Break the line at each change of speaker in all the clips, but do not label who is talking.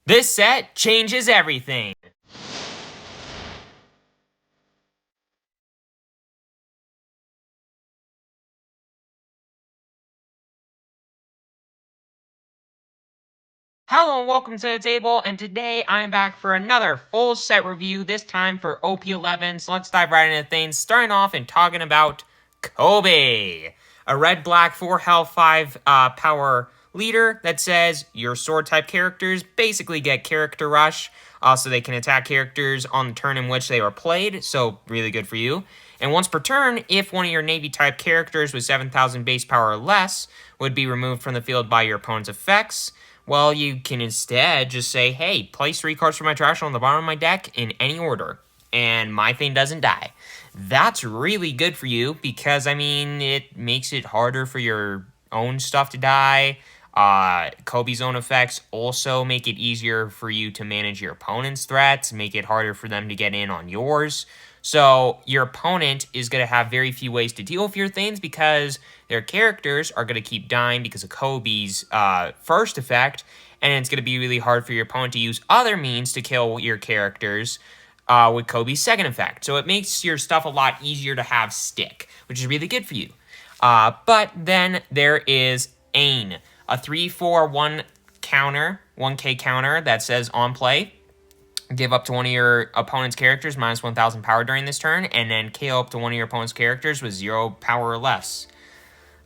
This set changes everything. Hello and welcome to the table, and today I'm back for another full set review, this time for OP11. So let's dive right into things, starting off and talking about Kobe, a red black 4 health 5 power leader that says your sword type characters basically get character rush, so they can attack characters on the turn in which they were played, so really good for you. And once per turn, if one of your Navy type characters with 7,000 base power or less would be removed from the field by your opponent's effects, well, you can instead just say, hey, place 3 cards from my trash on the bottom of my deck in any order, and my thing doesn't die. That's really good for you because, I mean, it makes it harder for your own stuff to die. Kobe's own effects also make it easier for you to manage your opponent's threats, make it harder for them to get in on yours. So your opponent is going to have very few ways to deal with your things because their characters are going to keep dying because of Kobe's first effect, and it's going to be really hard for your opponent to use other means to kill your characters with Kobe's second effect. So it makes your stuff a lot easier to have stick, which is really good for you. But then there is Ain, a 3/4/1 counter, 1k counter that says on play, give up to one of your opponent's characters minus 1,000 power during this turn, and then KO up to one of your opponent's characters with 0 power or less.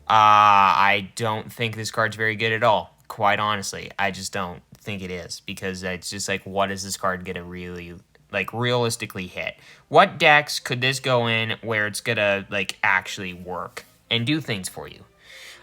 I don't think this card's very good at all. Quite honestly, I just don't think it is, because it's just like, what is this card gonna really, like, realistically hit? What decks could this go in where it's gonna, like, actually work and do things for you?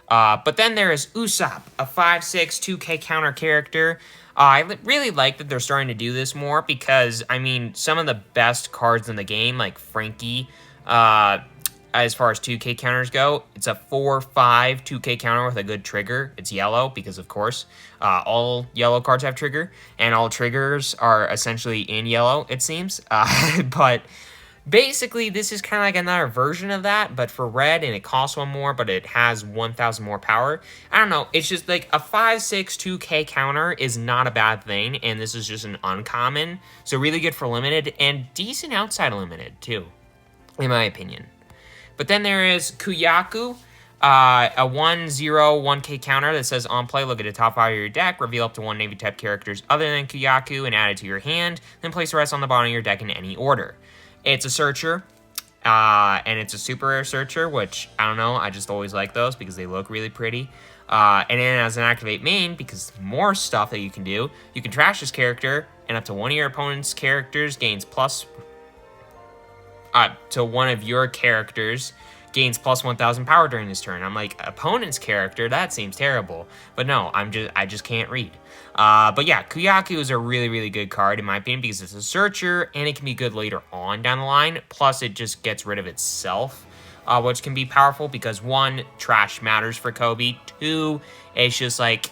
But then there is Usopp, a 5/6 2k counter character. I really like that they're starting to do this more because, I mean, some of the best cards in the game, like Frankie, as far as 2k counters go, it's a 4/5 2k counter with a good trigger. It's yellow because, of course, all yellow cards have trigger, and all triggers are essentially in yellow, it seems. But basically, this is kind of like another version of that, but for red, and it costs 1 more, but it has 1,000 more power. I don't know, it's just like a 5/6 2k counter is not a bad thing, and this is just an uncommon, so really good for limited, and decent outside of limited, too, in my opinion. But then there is Kuyaku, a 1/0 1k counter that says on play, look at the top 5 of your deck, reveal up to 1 Navy type characters other than Kuyaku and add it to your hand, then place the rest on the bottom of your deck in any order. It's a searcher, and it's a super rare searcher, which, I don't know, I just always like those because they look really pretty. And then as an activate main, because more stuff that you can do, you can trash this character, and up to one of your opponent's characters gains plus... to one of your characters gains plus 1,000 power during this turn. I'm like, opponent's character? That seems terrible. But no, I just can't read. But yeah, Kuyaku is a really, really good card in my opinion because it's a searcher and it can be good later on down the line. Plus, it just gets rid of itself, which can be powerful because 1, trash matters for Kobe. 2, it's just like,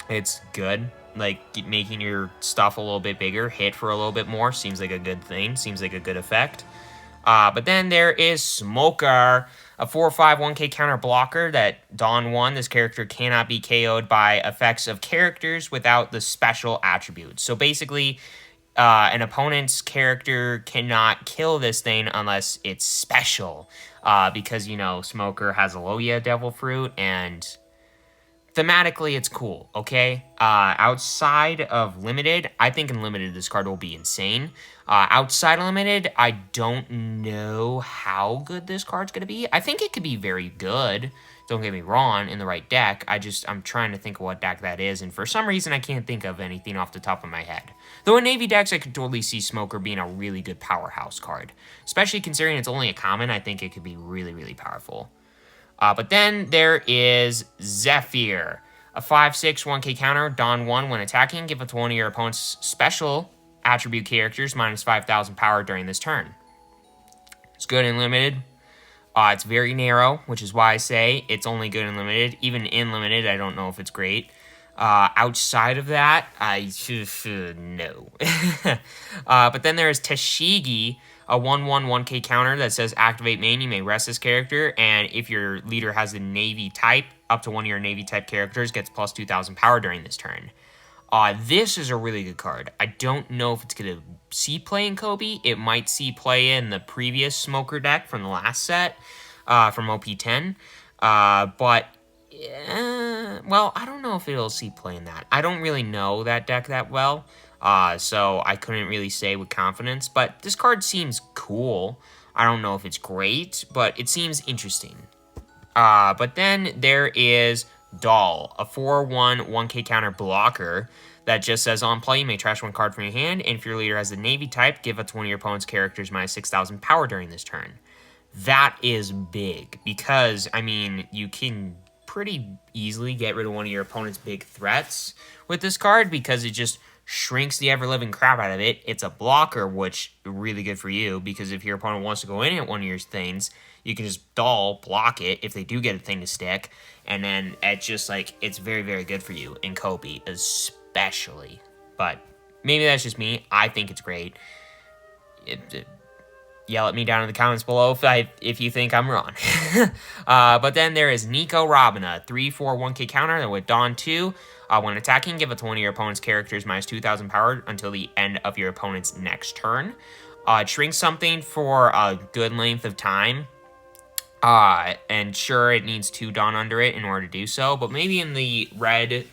it's good. Like, making your stuff a little bit bigger, hit for a little bit more, seems like a good thing, seems like a good effect. But then there is Smoker, a 4/5 1k counter blocker that Dawn 1, this character cannot be KO'd by effects of characters without the special attributes. So basically, an opponent's character cannot kill this thing unless it's special. Because, you know, Smoker has Aloya Devil Fruit, and thematically, it's cool, okay? Outside of Limited, I think in Limited this card will be insane. Outside of Limited, I don't know how good this card's going to be. I think it could be very good, don't get me wrong, in the right deck. I'm trying to think of what deck that is, and for some reason I can't think of anything off the top of my head. Though in Navy decks, I could totally see Smoker being a really good powerhouse card. Especially considering it's only a common, I think it could be really, really powerful. But then there is Zephyr, a 5/6 1k counter, Dawn 1 when attacking. Give it to one of your opponent's special attribute characters minus 5,000 power during this turn. It's good in limited. It's very narrow, which is why I say it's only good in limited. Even in limited, I don't know if it's great. Outside of that, no. But then there is Tashigi, a 1/1 1k counter that says activate main. You may rest this character, and if your leader has the Navy type, up to one of your Navy type characters gets plus 2,000 power during this turn. This is a really good card. I don't know if it's going to see play in Kobe. It might see play in the previous Smoker deck from the last set, from OP10. But well, I don't know if it'll see play in that. I don't really know that deck that well, so I couldn't really say with confidence. But this card seems cool. I don't know if it's great, but it seems interesting. But then there is Doll, a 4/1 1k counter blocker that just says on play, you may trash one card from your hand, and if your leader has a Navy type, give it to one of your opponent's characters minus 6,000 power during this turn. That is big because, I mean, you can pretty easily get rid of one of your opponent's big threats with this card because it just shrinks the ever-living crap out of it. It's a blocker, which is really good for you because if your opponent wants to go in at one of your things, you can just block it if they do get a thing to stick, and then it's just like, it's very, very good for you in Kobe, especially. But maybe that's just me. I think it's great. Yell at me down in the comments below if you think I'm wrong. But then there is Nico Robina, 3/4 1k counter with Dawn 2. When attacking, give it to one of your opponent's characters minus 2,000 power until the end of your opponent's next turn. Shrink something for a good length of time. And sure, it needs 2 Dawn under it in order to do so, but maybe in the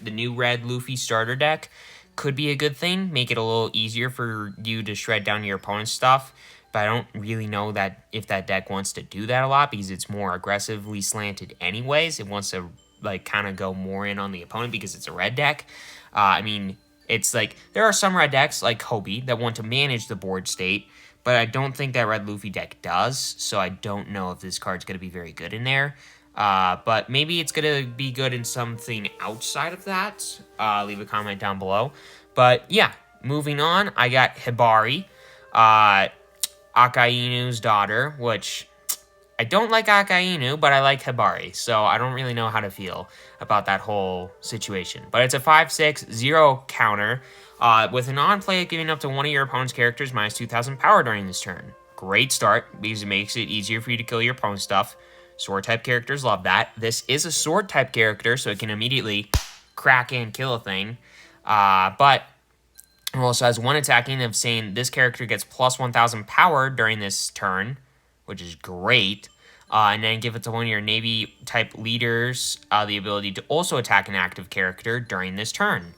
new red Luffy starter deck could be a good thing. Make it a little easier for you to shred down your opponent's stuff. But I don't really know that if that deck wants to do that a lot because it's more aggressively slanted anyways. It wants to like kind of go more in on the opponent because it's a red deck. I mean, it's like there are some red decks like Kobe that want to manage the board state, but I don't think that red Luffy deck does. So I don't know if this card's going to be very good in there. But maybe it's going to be good in something outside of that. Leave a comment down below. But yeah, moving on, I got Hibari. Akainu's daughter, which I don't like Akainu, but I like Hibari, so I don't really know how to feel about that whole situation. But it's a 5/6 0 counter with an on-play giving up to one of your opponent's characters minus 2,000 power during this turn. Great start because it makes it easier for you to kill your opponent's stuff. Sword-type characters love that. This is a sword-type character, so it can immediately crack and kill a thing. But it also has one attacking of saying this character gets plus 1,000 power during this turn, which is great. And then give it to one of your Navy type leaders the ability to also attack an active character during this turn.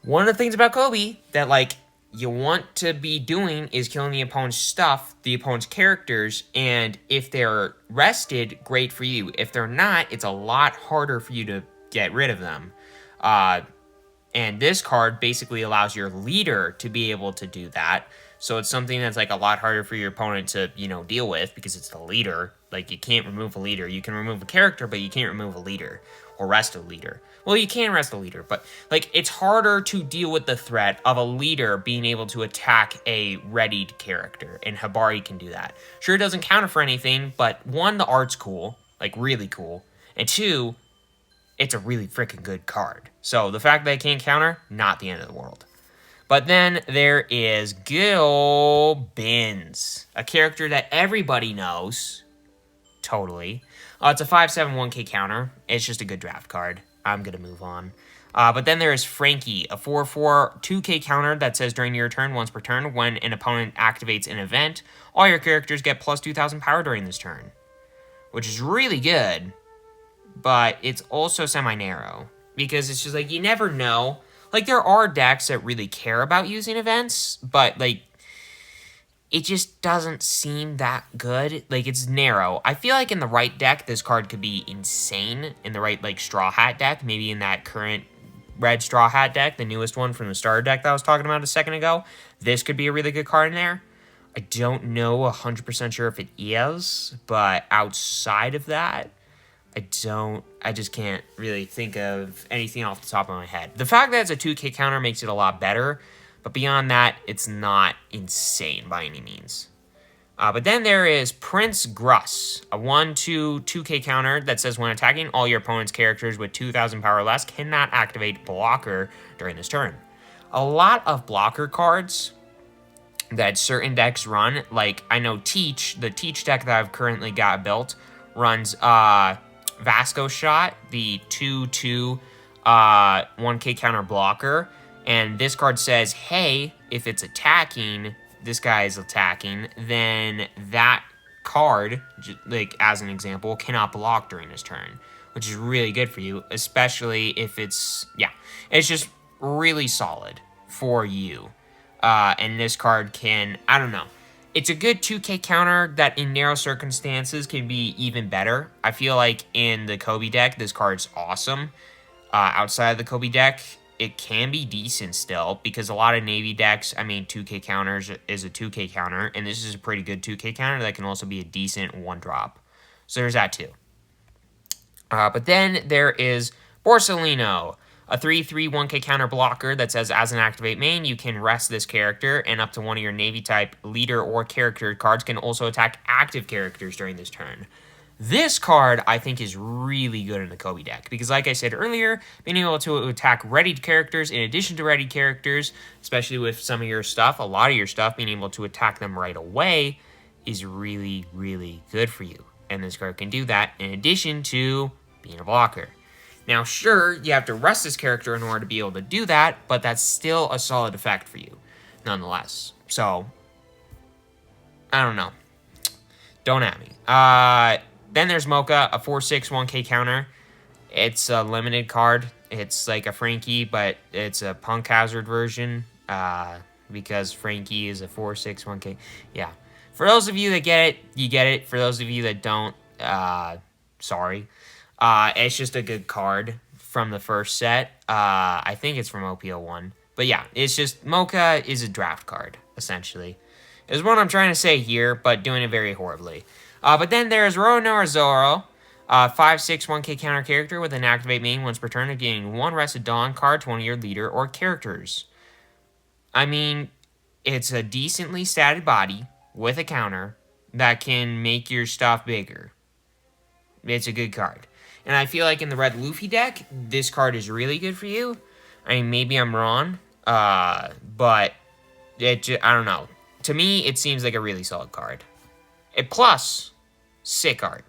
One of the things about Kobe that like you want to be doing is killing the opponent's stuff, the opponent's characters, and if they're rested, great for you. If they're not, it's a lot harder for you to get rid of them. And this card basically allows your leader to be able to do that. So it's something that's like a lot harder for your opponent to, deal with because it's the leader. Like you can't remove a leader. You can remove a character, but you can't remove a leader or rest a leader. Well, you can rest a leader, but like it's harder to deal with the threat of a leader being able to attack a readied character. And Hibari can do that. Sure, it doesn't counter for anything, but one, the art's cool, like really cool. And two, it's a really freaking good card. So the fact that it can't counter, not the end of the world. But then there is Gil Bins, a character that everybody knows. Totally. It's a 5/7 1k counter. It's just a good draft card. I'm going to move on. But then there is Frankie, a 4/4 2k counter that says during your turn, once per turn, when an opponent activates an event, all your characters get plus 2,000 power during this turn. Which is really good. But it's also semi-narrow because it's just like you never know. Like there are decks that really care about using events, but like it just doesn't seem that good. Like it's narrow. I feel like in the right deck, this card could be insane. In the right like Straw Hat deck, maybe in that current red Straw Hat deck, the newest one from the starter deck that I was talking about a second ago, this could be a really good card in there. I don't know 100% sure if it is, but outside of that, I just can't really think of anything off the top of my head. The fact that it's a 2k counter makes it a lot better, but beyond that, it's not insane by any means. But then there is Prince Gruss, a 1/2 2k counter that says when attacking, all your opponent's characters with 2,000 power or less cannot activate blocker during this turn. A lot of blocker cards that certain decks run, like I know the Teach deck that I've currently got built runs Vasco Shot, the 2/2 1k counter blocker And this card says, hey, if it's attacking, this guy is attacking, then that card, like as an example, cannot block during his turn, which is really good for you, especially if it's, yeah, it's just really solid for you. And this card can, I don't know, it's a good 2K counter that in narrow circumstances can be even better. I feel like in the Kobe deck, this card's awesome. Outside of the Kobe deck, it can be decent still, because a lot of Navy decks, I mean, 2K counters is a 2K counter, and this is a pretty good 2K counter that can also be a decent 1-drop. So there's that too. But then there is Borsellino, a 3/3 1K counter blocker that says, as an activate main, you can rest this character, and up to one of your Navy type leader or character cards can also attack active characters during this turn. This card, I think, is really good in the Kobe deck, because like I said earlier, being able to attack readied characters in addition to ready characters, especially with some of your stuff, a lot of your stuff, being able to attack them right away is really, really good for you. And this card can do that in addition to being a blocker. Now, sure, you have to rest this character in order to be able to do that, but that's still a solid effect for you, nonetheless. So, I don't know. Don't at me. Then there's Mocha, a 4/6 1K counter. It's a limited card. It's like a Frankie, but it's a Punk Hazard version, because Frankie is a 4/6 1K. Yeah. For those of you that get it, you get it. For those of you that don't, sorry. It's just a good card from the first set. I think it's from OP11. But yeah, it's just, Mocha is a draft card, essentially, is what I'm trying to say here, but doing it very horribly. But then there's Roronoa Zoro, 5/6 1K counter character with an activate main once per turn of gaining one Rested Dawn card to one of your leader or characters. I mean, it's a decently statted body with a counter that can make your stuff bigger. It's a good card. And I feel like in the Red Luffy deck, this card is really good for you. I mean, maybe I'm wrong, but I don't know. To me, it seems like a really solid card. Plus, sick art,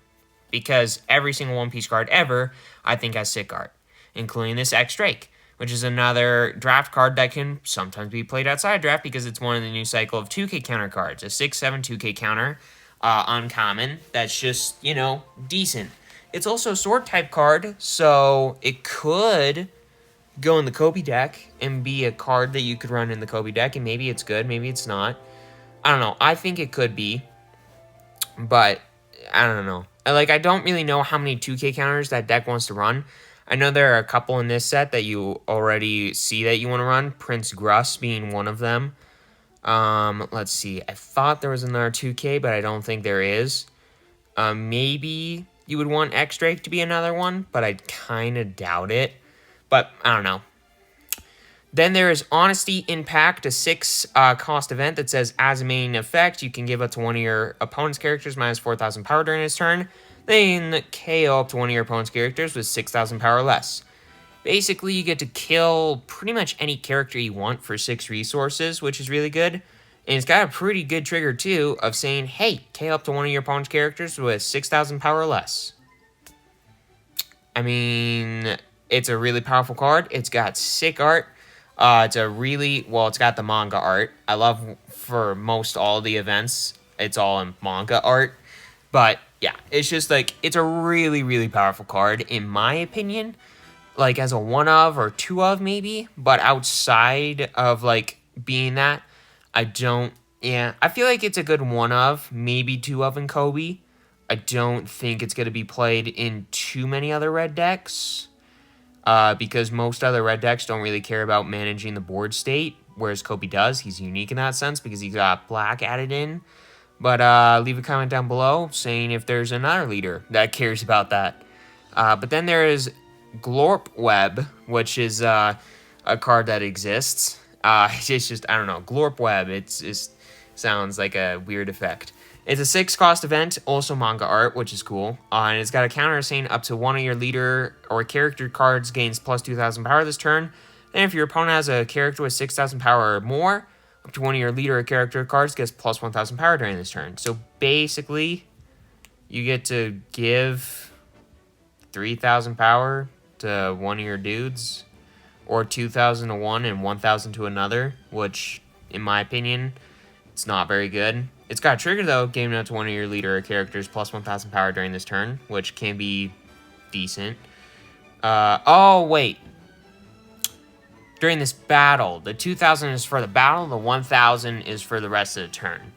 because every single One Piece card ever, I think, has sick art, including this X-Drake, which is another draft card that can sometimes be played outside draft because it's one of the new cycle of 2K counter cards, a 6/7 2K counter, uncommon, that's just, you know, decent. It's also a sword type card, so it could go in the Kobe deck and be a card that you could run in the Kobe deck, and maybe it's good, maybe it's not. I don't know. I think it could be, but I don't know. Like, I don't really know how many 2K counters that deck wants to run. I know there are a couple in this set that you already see that you want to run, Prince Gruss being one of them. Let's see. I thought there was another 2K, but I don't think there is. Maybe you would want X-Drake to be another one, but I kind of doubt it. But I don't know. Then there is Honesty Impact, a 6 cost event that says, as a main effect, you can give up to one of your opponent's characters minus 4,000 power during his turn. Then KO up to one of your opponent's characters with 6,000 power less. Basically, you get to kill pretty much any character you want for 6 resources, which is really good. And it's got a pretty good trigger, too, of saying, hey, KO up to one of your opponent's characters with 6,000 power less. I mean, it's a really powerful card. It's got sick art. It's a really, well, it's got the manga art. I love, for most all the events, it's all in manga art. But, yeah, it's just, like, it's a really, really powerful card, in my opinion. Like, as a 1-of or 2-of, maybe. But outside of, like, being that, I don't, yeah. I feel like it's a good 1-of, maybe 2-of in Kobe. I don't think it's going to be played in too many other red decks. Because most other red decks don't really care about managing the board state, whereas Kobe does. He's unique in that sense because he's got black added in. But leave a comment down below saying if there's another leader that cares about that. But then there is Glorp Web, which is a card that exists. It's just, I don't know, Glorp Web, it just sounds like a weird effect. It's a 6 cost event, also manga art, which is cool. And it's got a counter saying up to one of your leader or character cards gains plus 2,000 power this turn. And if your opponent has a character with 6,000 power or more, up to one of your leader or character cards gets plus 1,000 power during this turn. So basically, you get to give 3,000 power to one of your dudes, or 2,000 to one and 1,000 to another, which, in my opinion, it's not very good. It's got a trigger, though, giving it to one of your leader characters plus 1,000 power during this turn, which can be decent. Oh, wait. During this battle, the 2,000 is for the battle, the 1,000 is for the rest of the turn.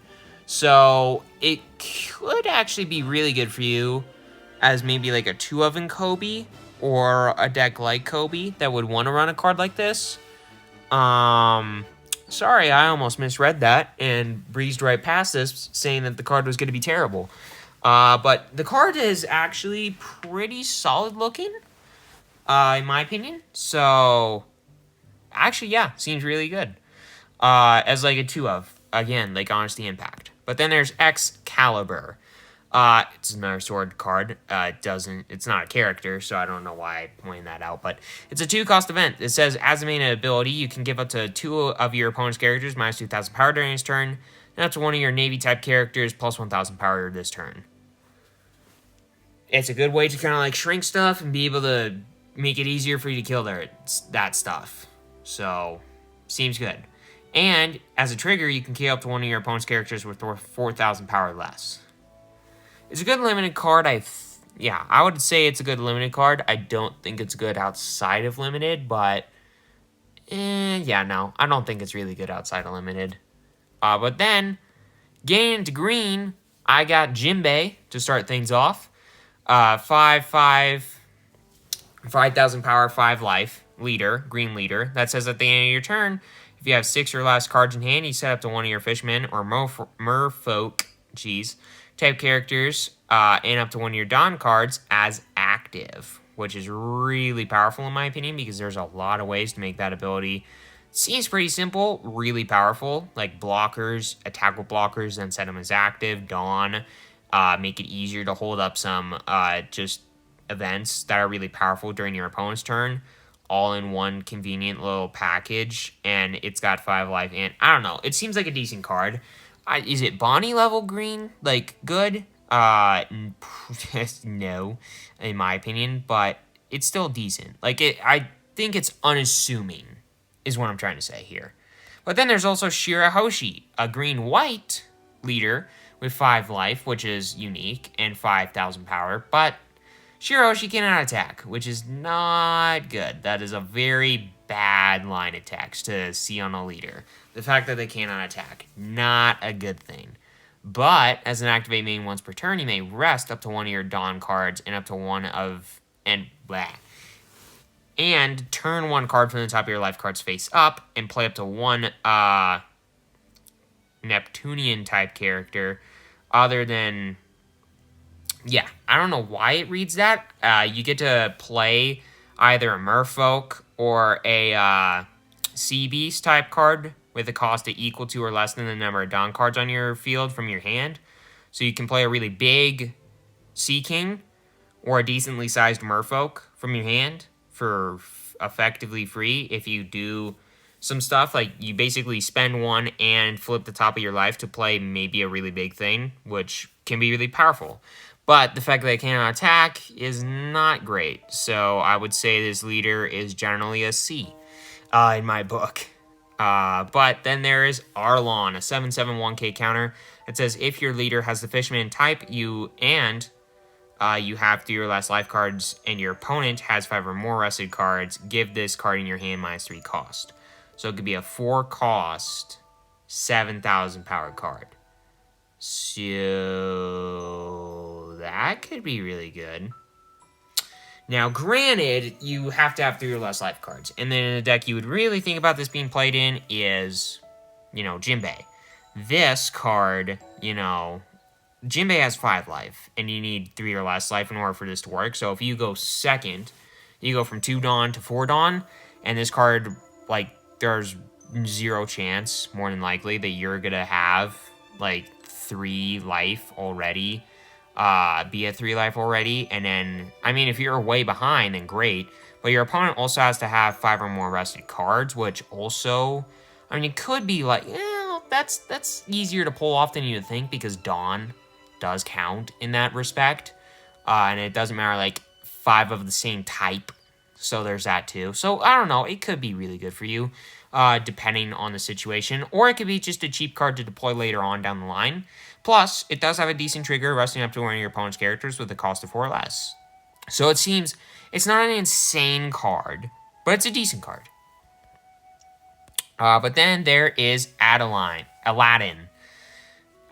So it could actually be really good for you as maybe like a 2-of in Kobe or a deck like Kobe that would want to run a card like this. Sorry, I almost misread that and breezed right past this, saying that the card was going to be terrible. But the card is actually pretty solid looking, in my opinion. So, actually, yeah, seems really good. As like a 2-of. Again, like Honesty Impact. But then there's Excalibur. It's another sword card. It's not a character, so I don't know why I pointed that out, but it's a 2-cost event. It says, as a main ability, you can give up to 2 of your opponent's characters minus 2,000 power during his turn, and up to 1 of your Navy-type characters plus 1,000 power this turn. It's a good way to kind of like shrink stuff and be able to make it easier for you to kill that stuff. So, seems good. And, as a trigger, you can KO up to 1 of your opponent's characters with 4,000 power less. It's a good limited card. I would say it's a good limited card. I don't think it's good outside of limited, but no, I don't think it's really good outside of limited. But then, getting into green, I got Jinbei to start things off. 5,000 power, 5 life, leader, green leader. That says at the end of your turn, if you have 6 or less cards in hand, you set up to 1 of your fishmen or merfolk, type characters, and up to 1 of your Dawn cards as active, which is really powerful in my opinion because there's a lot of ways to make that ability. Seems pretty simple, really powerful, like blockers, attack with blockers, then set them as active, Dawn, make it easier to hold up some just events that are really powerful during your opponent's turn, all in one convenient little package, and it's got 5 life, and I don't know, it seems like a decent card. Is it Bonnie level green? Like, good? No, in my opinion, but it's still decent. Like, I think it's unassuming, is what I'm trying to say here. But then there's also Shirahoshi, a green-white leader with 5 life, which is unique, and 5,000 power, but Shirahoshi cannot attack, which is not good. That is a very bad line of text to see on a leader. The fact that they cannot attack, not a good thing. But, as an activate main once per turn, you may rest up to 1 of your Dawn cards and up to 1 of... and turn 1 card from the top of your life cards face up and play up to 1 Neptunian-type character other than... Yeah, I don't know why it reads that. You get to play either a Merfolk or a Sea Beast type card with a cost equal to or less than the number of Dawn cards on your field from your hand. So you can play a really big Sea King or a decently sized Merfolk from your hand for effectively free if you do some stuff. Like, you basically spend 1 and flip the top of your life to play maybe a really big thing, which can be really powerful. But the fact that they cannot attack is not great. So I would say this leader is generally a C in my book. But then there is Arlon, a 7/7/1K counter. It says if your leader has the Fisherman type, you have 3 or less life cards, and your opponent has 5 or more rested cards, give this card in your hand -3 cost. So it could be a 4 cost, 7,000 power card. So that could be really good. Now, granted, you have to have 3 or less life cards. And then in a deck you would really think about this being played in is, Jinbei. This card, Jinbei has 5 life, and you need 3 or less life in order for this to work. So if you go second, you go from 2 Dawn to 4 Dawn, and this card, there's 0 chance, more than likely, that you're going to have, 3 life already. Be at 3 life already, and then, if you're way behind, then great, but your opponent also has to have 5 or more rested cards, which also, it could be that's easier to pull off than you would think, because Dawn does count in that respect, and it doesn't matter, 5 of the same type, So there's that too. So I don't know. It could be really good for you, depending on the situation. Or it could be just a cheap card to deploy later on down the line. Plus, it does have a decent trigger, resting up to one of your opponent's characters with a cost of 4 or less. So it seems it's not an insane card, but it's a decent card. But then there is Aladdin.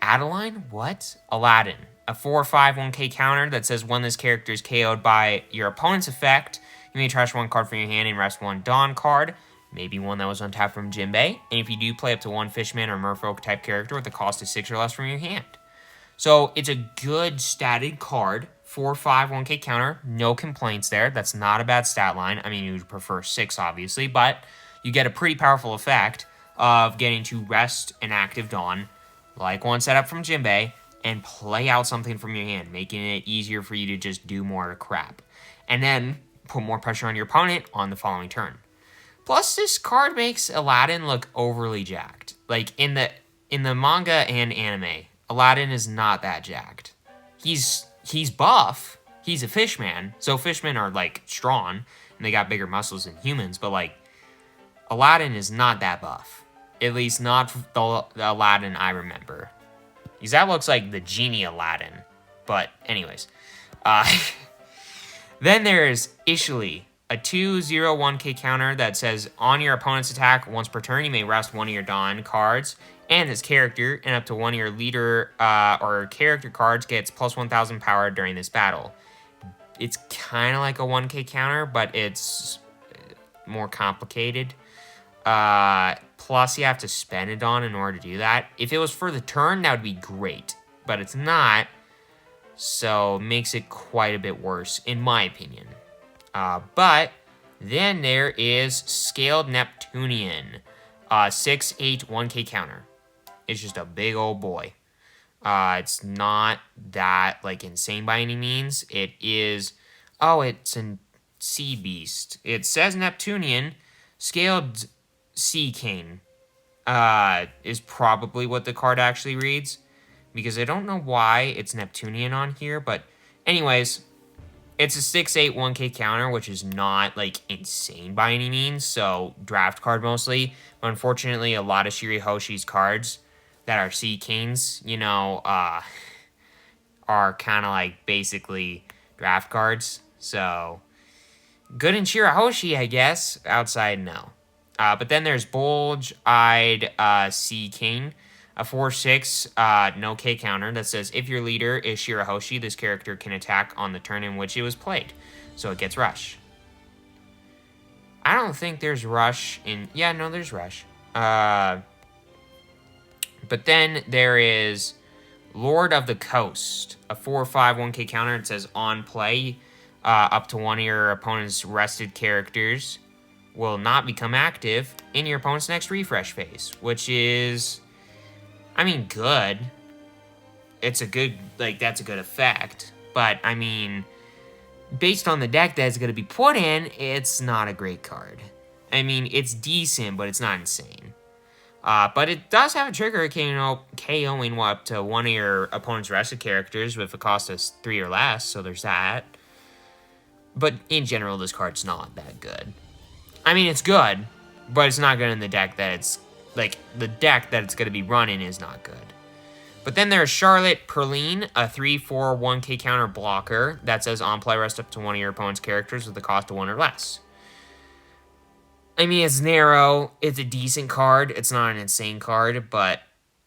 Adeline? What? Aladdin. A 4/5 1k counter that says when this character is KO'd by your opponent's effect, you may trash one card from your hand and rest one Dawn card, maybe one that was untapped from Jinbei, and if you do, play up to one Fishman or Merfolk type character with a cost of 6 or less from your hand. So it's a good statted card, 4/5 1k counter, no complaints there. That's not a bad stat line. I mean, you would prefer 6, obviously, but you get a pretty powerful effect of getting to rest an active Dawn, like one set up from Jinbei, and play out something from your hand, making it easier for you to just do more crap. And then put more pressure on your opponent on the following turn. Plus, this card makes Aladdin look overly jacked. Like, in the manga and anime, Aladdin is not that jacked. He's buff. He's a fishman. So fishmen are, like, strong, and they got bigger muscles than humans, but, like, Aladdin is not that buff. At least not the Aladdin I remember. Because that looks like the Genie Aladdin. But anyways. Then there's Ishli, a 2/0 1k counter that says on your opponent's attack once per turn, you may rest one of your Dawn cards and its character, and up to one of your leader or character cards gets plus 1,000 power during this battle. It's kind of like a 1k counter, but it's more complicated. Plus, you have to spend a Dawn in order to do that. If it was for the turn, that would be great. But it's not, so it makes it quite a bit worse, in my opinion. But then there is Scaled Neptunian, 6/8 1k counter. It's just a big old boy. It's not that, like, insane by any means. It is, it's a sea beast. It says Neptunian, Scaled Sea King is probably what the card actually reads, because I don't know why it's Neptunian on here, but anyways, it's a 6/8 1k counter, which is not, like, insane by any means, so draft card mostly, but unfortunately a lot of Shirihoshi's cards that are Sea Kings, are kind of like basically draft cards, so good in Shirahoshi, I guess, outside no. But then there's Bulge-Eyed Sea King, a 4/6 no K counter that says if your leader is Shirahoshi, this character can attack on the turn in which it was played. So it gets Rush. I don't think there's Rush in... Yeah, no, there's Rush. But then there is Lord of the Coast, a 4/5 1k counter. It says on play, up to one of your opponent's rested characters will not become active in your opponent's next refresh phase, which is, I mean, good. It's a good, like, that's a good effect. But, I mean, based on the deck that it's going to be put in, it's not a great card. I mean, it's decent, but it's not insane. But it does have a trigger KOing up to one of your opponent's rested characters with a cost of 3 or less, so there's that. But in general, this card's not that good. I mean, it's good, but it's not good in the deck that it's... Like, the deck that it's going to be running is not good. But then there's Charlotte Perline, a 3/4 1k counter blocker that says on play rest up to one of your opponent's characters with a cost of 1 or less. I mean, it's narrow. It's a decent card. It's not an insane card, but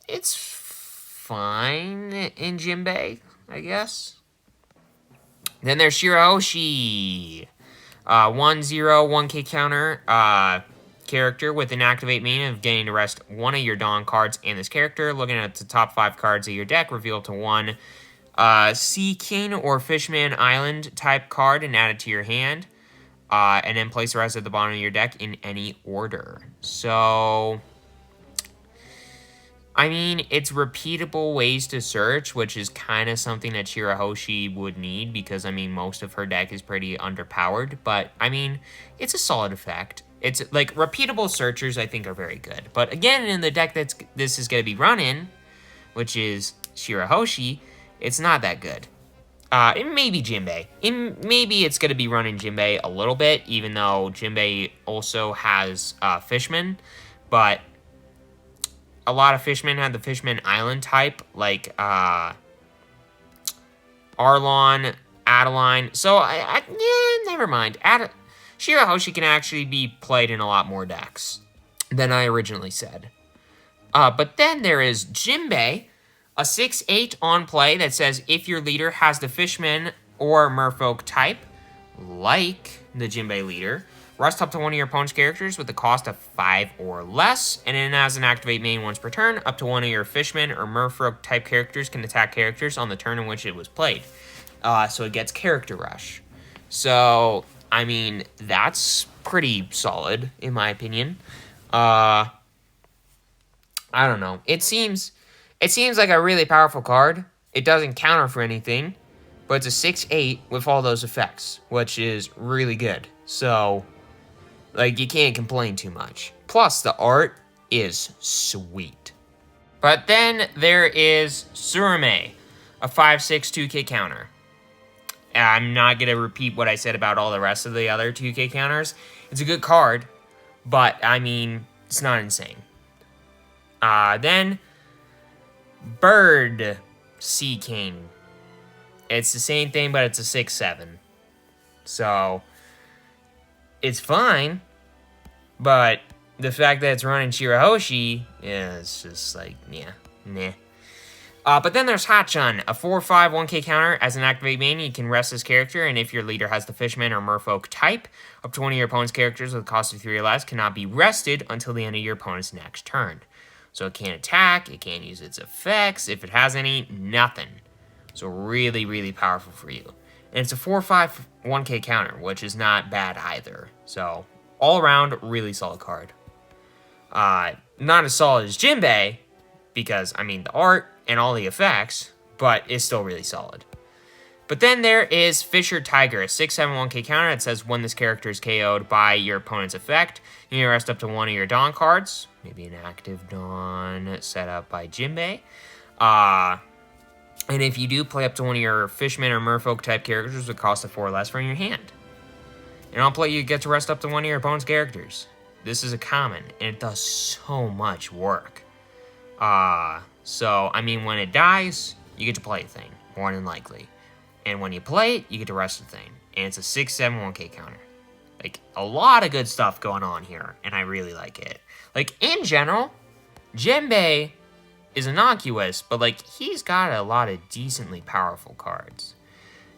it's fine in Jinbei, I guess. Then there's Shirahoshi, 1/0 1k counter character with an activate mean of getting to rest one of your Dawn cards and this character. Looking at the top 5 cards of your deck, reveal to one Sea King or Fishman Island type card and add it to your hand. And then place the rest at the bottom of your deck in any order. So, I mean, it's repeatable ways to search, which is kind of something that Shirahoshi would need because, I mean, most of her deck is pretty underpowered. But, I mean, it's a solid effect. It's, like, repeatable searchers, I think, are very good. But, again, in the deck this is going to be running, which is Shirahoshi, it's not that good. It may be Jinbei. Maybe it's going to be running Jinbei a little bit, even though Jinbei also has Fishman. But a lot of Fishmen have the Fishman Island type, like Arlon, Adeline. So, yeah, never mind. Shirahoshi can actually be played in a lot more decks than I originally said. But then there is Jinbei, a 6/8 on play that says if your leader has the Fishman or Merfolk type, like the Jinbei leader, rest up to one of your opponent's characters with a cost of 5 or less, and then as an activate main once per turn, up to one of your Fishman or Merfolk type characters can attack characters on the turn in which it was played. So it gets Character Rush. So, I mean, that's pretty solid, in my opinion. I don't know. It seems like a really powerful card. It doesn't counter for anything, but it's a 6/8 with all those effects, which is really good. So, like, you can't complain too much. Plus, the art is sweet. But then there is Tsurume, a 5/6 2K counter. I'm not going to repeat what I said about all the rest of the other 2K counters. It's a good card, but, I mean, it's not insane. Then, Bird Sea King. It's the same thing, but it's a 6/7. So, it's fine, but the fact that it's running Shirahoshi, yeah, it's just like, yeah, nah. But then there's Hachun, a 4/5 1K counter. As an activate main, you can rest this character, and if your leader has the Fishman or Merfolk type, up to one of your opponent's characters with a cost of 3 or less cannot be rested until the end of your opponent's next turn. So it can't attack, it can't use its effects, if it has any, nothing. So really, really powerful for you. And it's a 4/5 1K counter, which is not bad either. So all around, really solid card. Not as solid as Jinbei, because, I mean, the art and all the effects, but it's still really solid. But then there is Fisher Tiger, a 6/7 1K counter that says when this character is KO'd by your opponent's effect, you can rest up to one of your Dawn cards, maybe an active Dawn set up by Jinbei. And if you do, play up to one of your Fishman or Merfolk type characters with a cost of 4 or less from your hand. And on play, you get to rest up to one of your opponent's characters. This is a common, and it does so much work. So, I mean, when it dies, you get to play a thing, more than likely. And when you play it, you get to rest the thing. And it's a 6/7 1K counter. Like, a lot of good stuff going on here, and I really like it. Like, in general, Jinbei is innocuous, but, like, he's got a lot of decently powerful cards.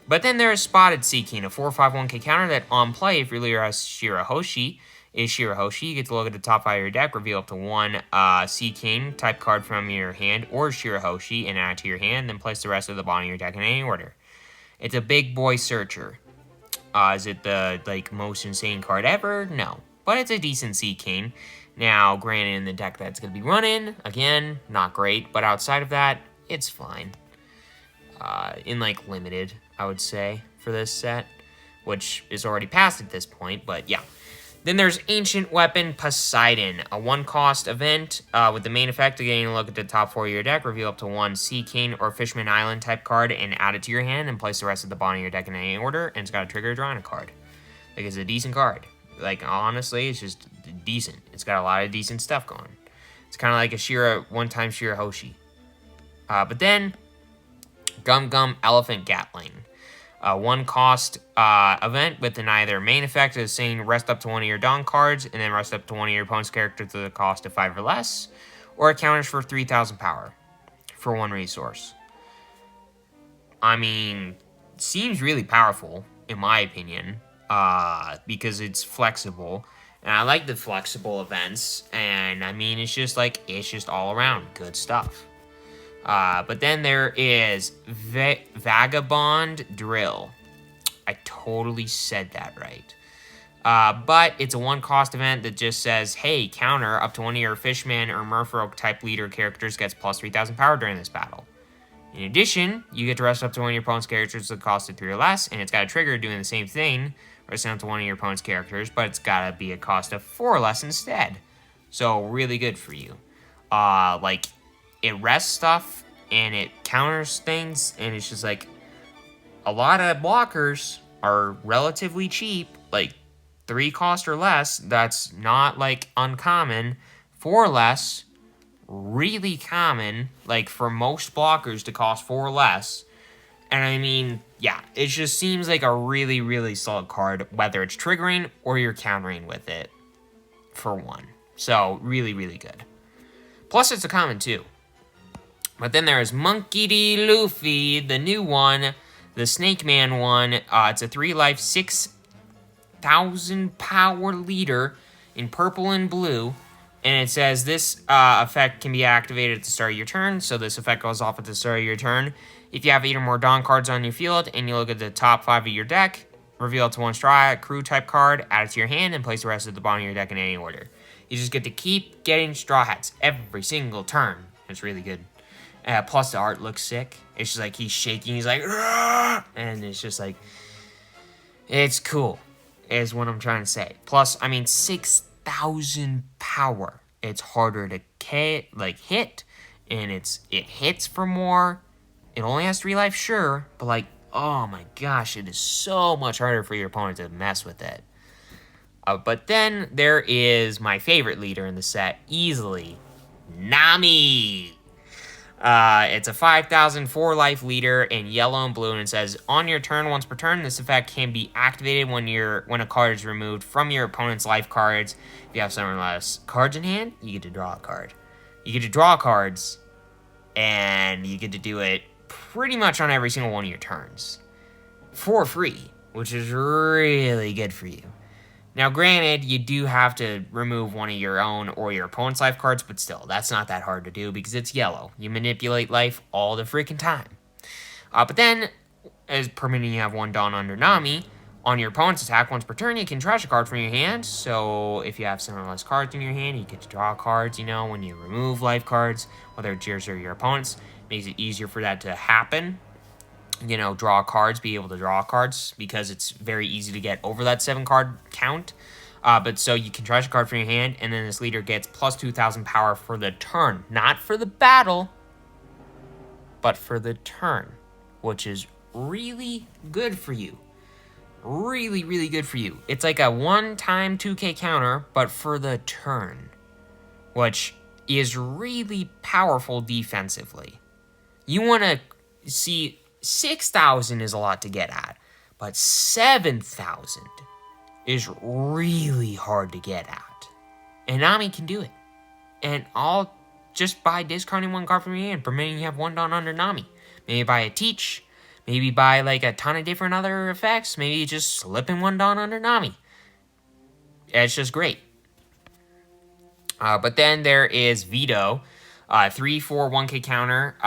But then there's Spotted Sea King, a 4/5 1K counter that on play, if your leader has Shirahoshi, you get to look at the top 5 of your deck, reveal up to one Sea King type card from your hand or Shirahoshi and add it to your hand, then place the rest of the bottom of your deck in any order. It's a big boy searcher. Is it the, like, most insane card ever? No. But it's a decent Sea King. Now, granted, in the deck that's going to be running, again, not great, but outside of that, it's fine. In, like, limited, I would say, for this set, which is already past at this point, but yeah. Then there's Ancient Weapon Poseidon, a 1-cost event with the main effect of getting a look at the top 4 of your deck, reveal up to one Sea King or Fishman Island type card and add it to your hand and place the rest of the bottom of your deck in any order, and it's got a trigger drawing a card. Like, it's a decent card. Like, honestly, it's just decent. It's got a lot of decent stuff going. It's kind of like a one-time Shirahoshi. But then, Gum Gum Elephant Gatling. 1-cost event with an either main effect is saying rest up to one of your Dawn cards and then rest up to one of your opponent's characters at a cost of 5 or less, or it counters for 3,000 power for 1 resource. I mean, seems really powerful, in my opinion, because it's flexible, and I like the flexible events, and I mean, it's just all around good stuff. But then there is Vagabond Drill. I totally said that right. But it's a 1-cost event that just says, hey, counter up to one of your Fishman or Merfolk type leader characters gets plus 3,000 power during this battle. In addition, you get to rest up to one of your opponent's characters with a cost of 3 or less, and it's got a trigger doing the same thing, resting up to one of your opponent's characters, but it's got to be a cost of 4 or less instead. So, really good for you. It rests stuff, and it counters things, and it's just like, a lot of blockers are relatively cheap, like 3 cost or less. That's not like uncommon. 4 less, really common, like for most blockers to cost 4 less. And I mean, yeah, it just seems like a really, really solid card, whether it's triggering or you're countering with it, for one. So, really, really good. Plus, it's a common, too. But then there's Monkey D. Luffy, the new one, the Snake Man one. It's a 3-life, 6,000 power leader in purple and blue. And it says this effect can be activated at the start of your turn. So this effect goes off at the start of your turn. If you have 8 or more Dawn cards on your field and you look at the top 5 of your deck, reveal it to 1 Straw Crew type card, add it to your hand, and place the rest at the bottom of your deck in any order. You just get to keep getting Straw Hats every single turn. It's really good. Plus the art looks sick. It's just like he's shaking. He's like, "Argh!" And it's just like, it's cool, is what I'm trying to say. Plus, I mean, 6,000 power. It's harder to hit, and it hits for more. It only has 3 life, sure, but like, oh my gosh, it is so much harder for your opponent to mess with it. But then there is my favorite leader in the set, easily, Nami. It's a 5,000 4-life leader in yellow and blue, and it says, on your turn, once per turn, this effect can be activated when a card is removed from your opponent's life cards. If you have 7 or less cards in hand, you get to draw a card. You get to draw cards, and you get to do it pretty much on every single one of your turns. For free, which is really good for you. Now, granted, you do have to remove one of your own or your opponent's life cards, but still, that's not that hard to do because it's yellow. You manipulate life all the freaking time. But then, as permitting you have 1 Dawn under Nami, on your opponent's attack, once per turn, you can trash a card from your hand. So, if you have 7 or less cards in your hand, you get to draw cards, when you remove life cards, whether it's yours or your opponent's. Makes it easier for that to happen. Draw cards, be able to draw cards, because it's very easy to get over that 7 card count. But so you can trash a card from your hand, and then this leader gets plus 2,000 power for the turn. Not for the battle, but for the turn, which is really good for you. Really, really good for you. It's like a one-time 2k counter, but for the turn, which is really powerful defensively. You want to see 6,000 is a lot to get at, but 7,000 is really hard to get at. And Nami can do it. And all just by discarding 1 card from your hand, permitting you have 1 Dawn under Nami. Maybe by a Teach, maybe by like a ton of different other effects, maybe just slipping 1 Dawn under Nami. It's just great. But then there is Vito, 3/4 1k counter,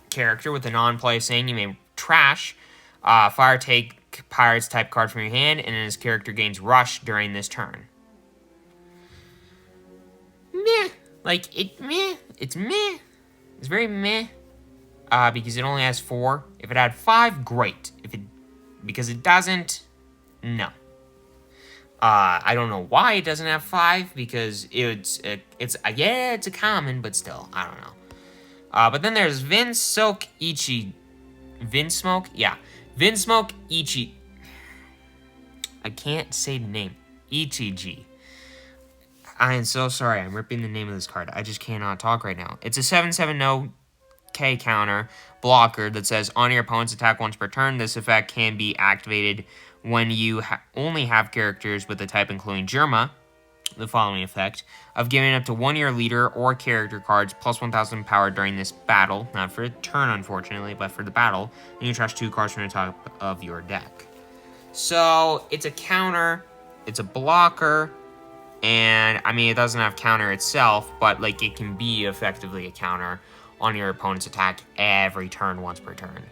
character with a non-play saying you may trash fire take pirates type card from your hand, and then his character gains rush during this turn. Meh. It's meh. It's very meh. Because it only has 4. If it had 5, great. Because it doesn't, no. I don't know why it doesn't have 5, because it's a common, but still, I don't know. But then there's Vinsmoke Ichi. Vinsmoke? Yeah. Vinsmoke Ichi. I can't say the name. Ichiji. I am so sorry. I'm ripping the name of this card. I just cannot talk right now. It's a 7/7 counter blocker that says, on your opponent's attack once per turn, this effect can be activated when you only have characters with the type including Germa. The following effect of giving up to 1 of your leader or character cards plus 1,000 power during this battle, not for a turn unfortunately, but for the battle, and you trash 2 cards from the top of your deck. So it's a counter, it's a blocker, and I mean it doesn't have counter itself, but like it can be effectively a counter on your opponent's attack every turn, once per turn.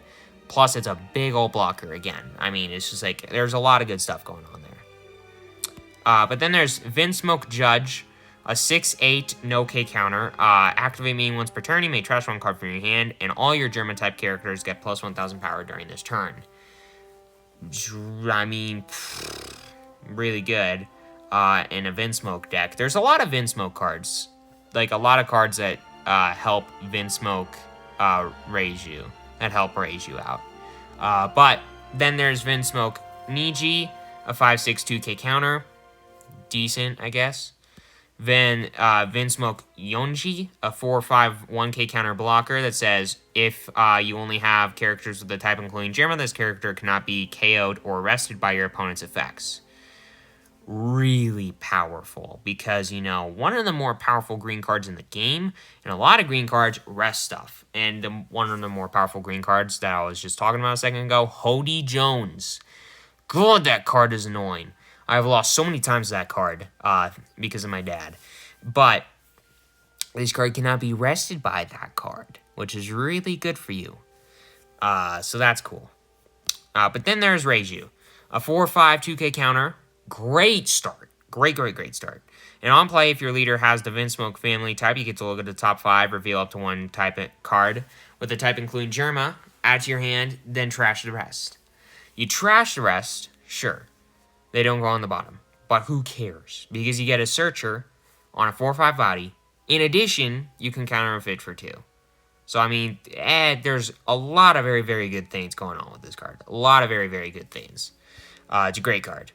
Plus it's a big old blocker again. I mean, it's just like there's a lot of good stuff going on there. But then there's Vinsmoke Judge, a 6/8 no-K counter. Activate meaning once per turn, you may trash 1 card from your hand, and all your German-type characters get plus 1,000 power during this turn. I mean, really good in a Vinsmoke deck. There's a lot of Vinsmoke cards. Like, a lot of cards that help Vinsmoke raise you. That help raise you out. But then there's Vinsmoke Niji, a 5/6 2K counter. Decent, I guess. Then Vinsmoke Yonji, a 4/5 1K counter blocker that says if you only have characters with the type including Germa, this character cannot be KO'd or arrested by your opponent's effects. Really powerful because, one of the more powerful green cards in the game, and a lot of green cards rest stuff. And one of the more powerful green cards that I was just talking about a second ago, Hody Jones. God, that card is annoying. I've lost so many times that card because of my dad. But this card cannot be rested by that card, which is really good for you. So that's cool. But then there's Reiju, a 4/5 2K counter. Great start. Great start. And on play, if your leader has the Vinsmoke family type, you get to look at the top 5, reveal up to 1 type card with the type including Germa, add to your hand, then trash the rest. You trash the rest, sure. They don't go on the bottom. But who cares? Because you get a Searcher on a 4/5 body. In addition, you can counter a Fit for 2. So, there's a lot of very, very good things going on with this card. A lot of very, very good things. It's a great card.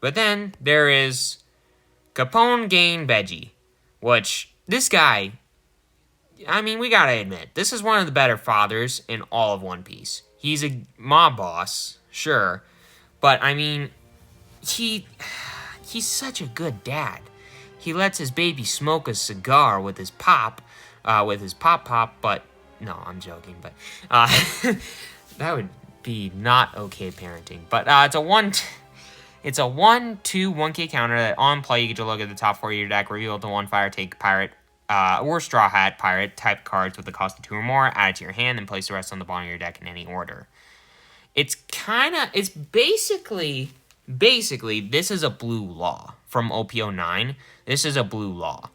But then there is Capone Gain Veggie, which this guy, we gotta admit, this is one of the better fathers in all of One Piece. He's a mob boss, sure, but he's such a good dad. He lets his baby smoke a cigar with his pop, but no, I'm joking, but that would be not okay parenting. But it's a 1/2 1K counter that on play you get to look at the top 4 of your deck, reveal the 1 Fire Take Pirate or Straw Hat Pirate type cards with the cost of 2 or more, add it to your hand, then place the rest on the bottom of your deck in any order. It's basically, this is a blue law from OP11. This is a blue law,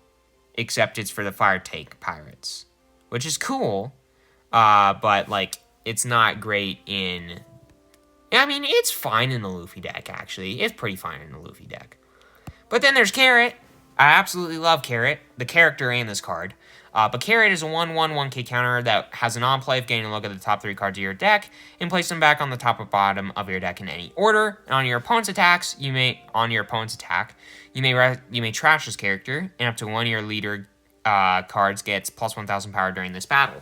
except it's for the Fire Take Pirates, which is cool, but, it's not great in... it's fine in the Luffy deck, actually. It's pretty fine in the Luffy deck. But then there's Carrot. I absolutely love Carrot, the character and this card. But Carrot is a 1/1 1K counter that has an on-play of getting a look at the top 3 cards of your deck and place them back on the top or bottom of your deck in any order. And on your opponent's attack, you may trash this character, and up to 1 of your leader cards gets plus 1,000 power during this battle.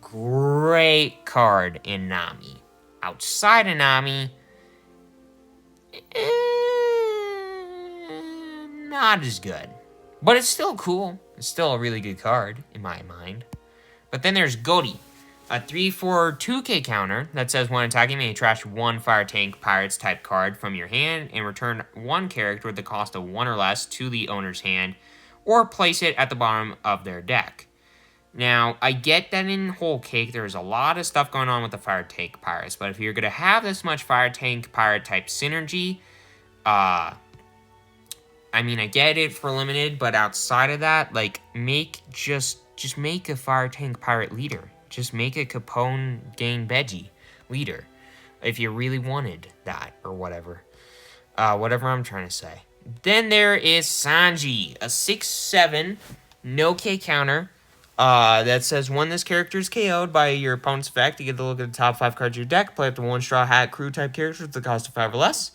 Great card in Nami. Outside of Nami, not as good. But it's still cool. It's still a really good card, in my mind. But then there's Godi, a 3/4 2K counter that says when attacking, you may trash 1 Fire Tank Pirates type card from your hand and return 1 character with the cost of 1 or less to the owner's hand, or place it at the bottom of their deck. Now, I get that in Whole Cake, there's a lot of stuff going on with the Fire Tank Pirates, but if you're going to have this much Fire Tank Pirate type synergy, I get it for limited, but outside of that, just make a Fire Tank Pirate leader. Just make a Capone Gain Veggie leader, if you really wanted that, or whatever. Whatever I'm trying to say. Then there is Sanji, a 6/7 no K counter, that says when this character is KO'd by your opponent's effect, you get to look at the top 5 cards of your deck, play up to 1 Straw Hat Crew type character with the cost of 5 or less.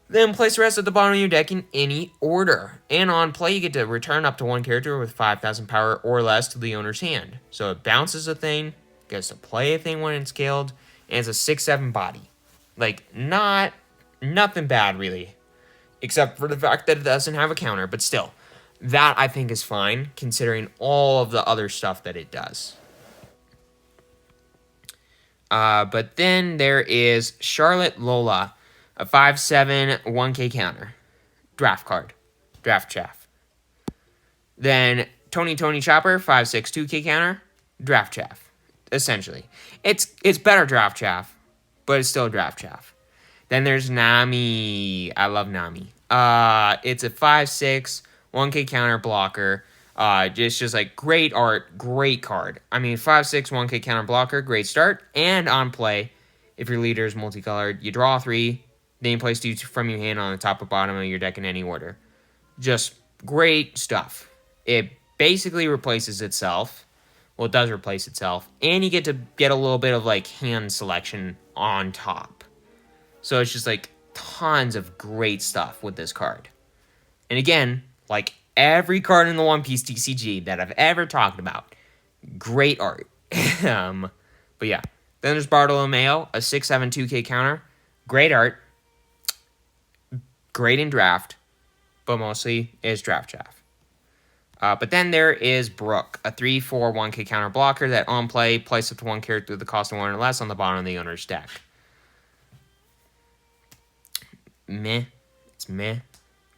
Then place the rest at the bottom of your deck in any order. And on play, you get to return up to 1 character with 5,000 power or less to the owner's hand. So it bounces a thing, gets to play a thing when it's killed, and it's a 6/7 body. Nothing bad, really. Except for the fact that it doesn't have a counter, but still. That, I think, is fine, considering all of the other stuff that it does. But then there is Charlotte Lola, a 5/7 1K counter. Draft card. Draft chaff. Then Tony Chopper, 5/6 2K counter. Draft chaff. Essentially. It's better draft chaff, but it's still draft chaff. Then there's Nami. I love Nami. It's a 5/6 1K counter blocker. It's just great art, great card. 5/6 1K counter blocker, great start. And on play, if your leader is multicolored, you draw 3, then you place 2 from your hand on the top or bottom of your deck in any order. Just great stuff. It basically replaces itself, Well, it does replace itself. And you get to get a little bit of, like, hand selection on top. So it's just, like, tons of great stuff with this card. And again, like every card in the One Piece TCG that I've ever talked about, great art. But yeah. Then there's Bartolomeo, a 6/7 2K counter. Great art. Great in draft. But mostly is draft chaff. But then there is Brook, a 3/4 1K counter blocker that on play, place up to one character with the cost of 1 or less on the bottom of the owner's deck. Meh. It's meh.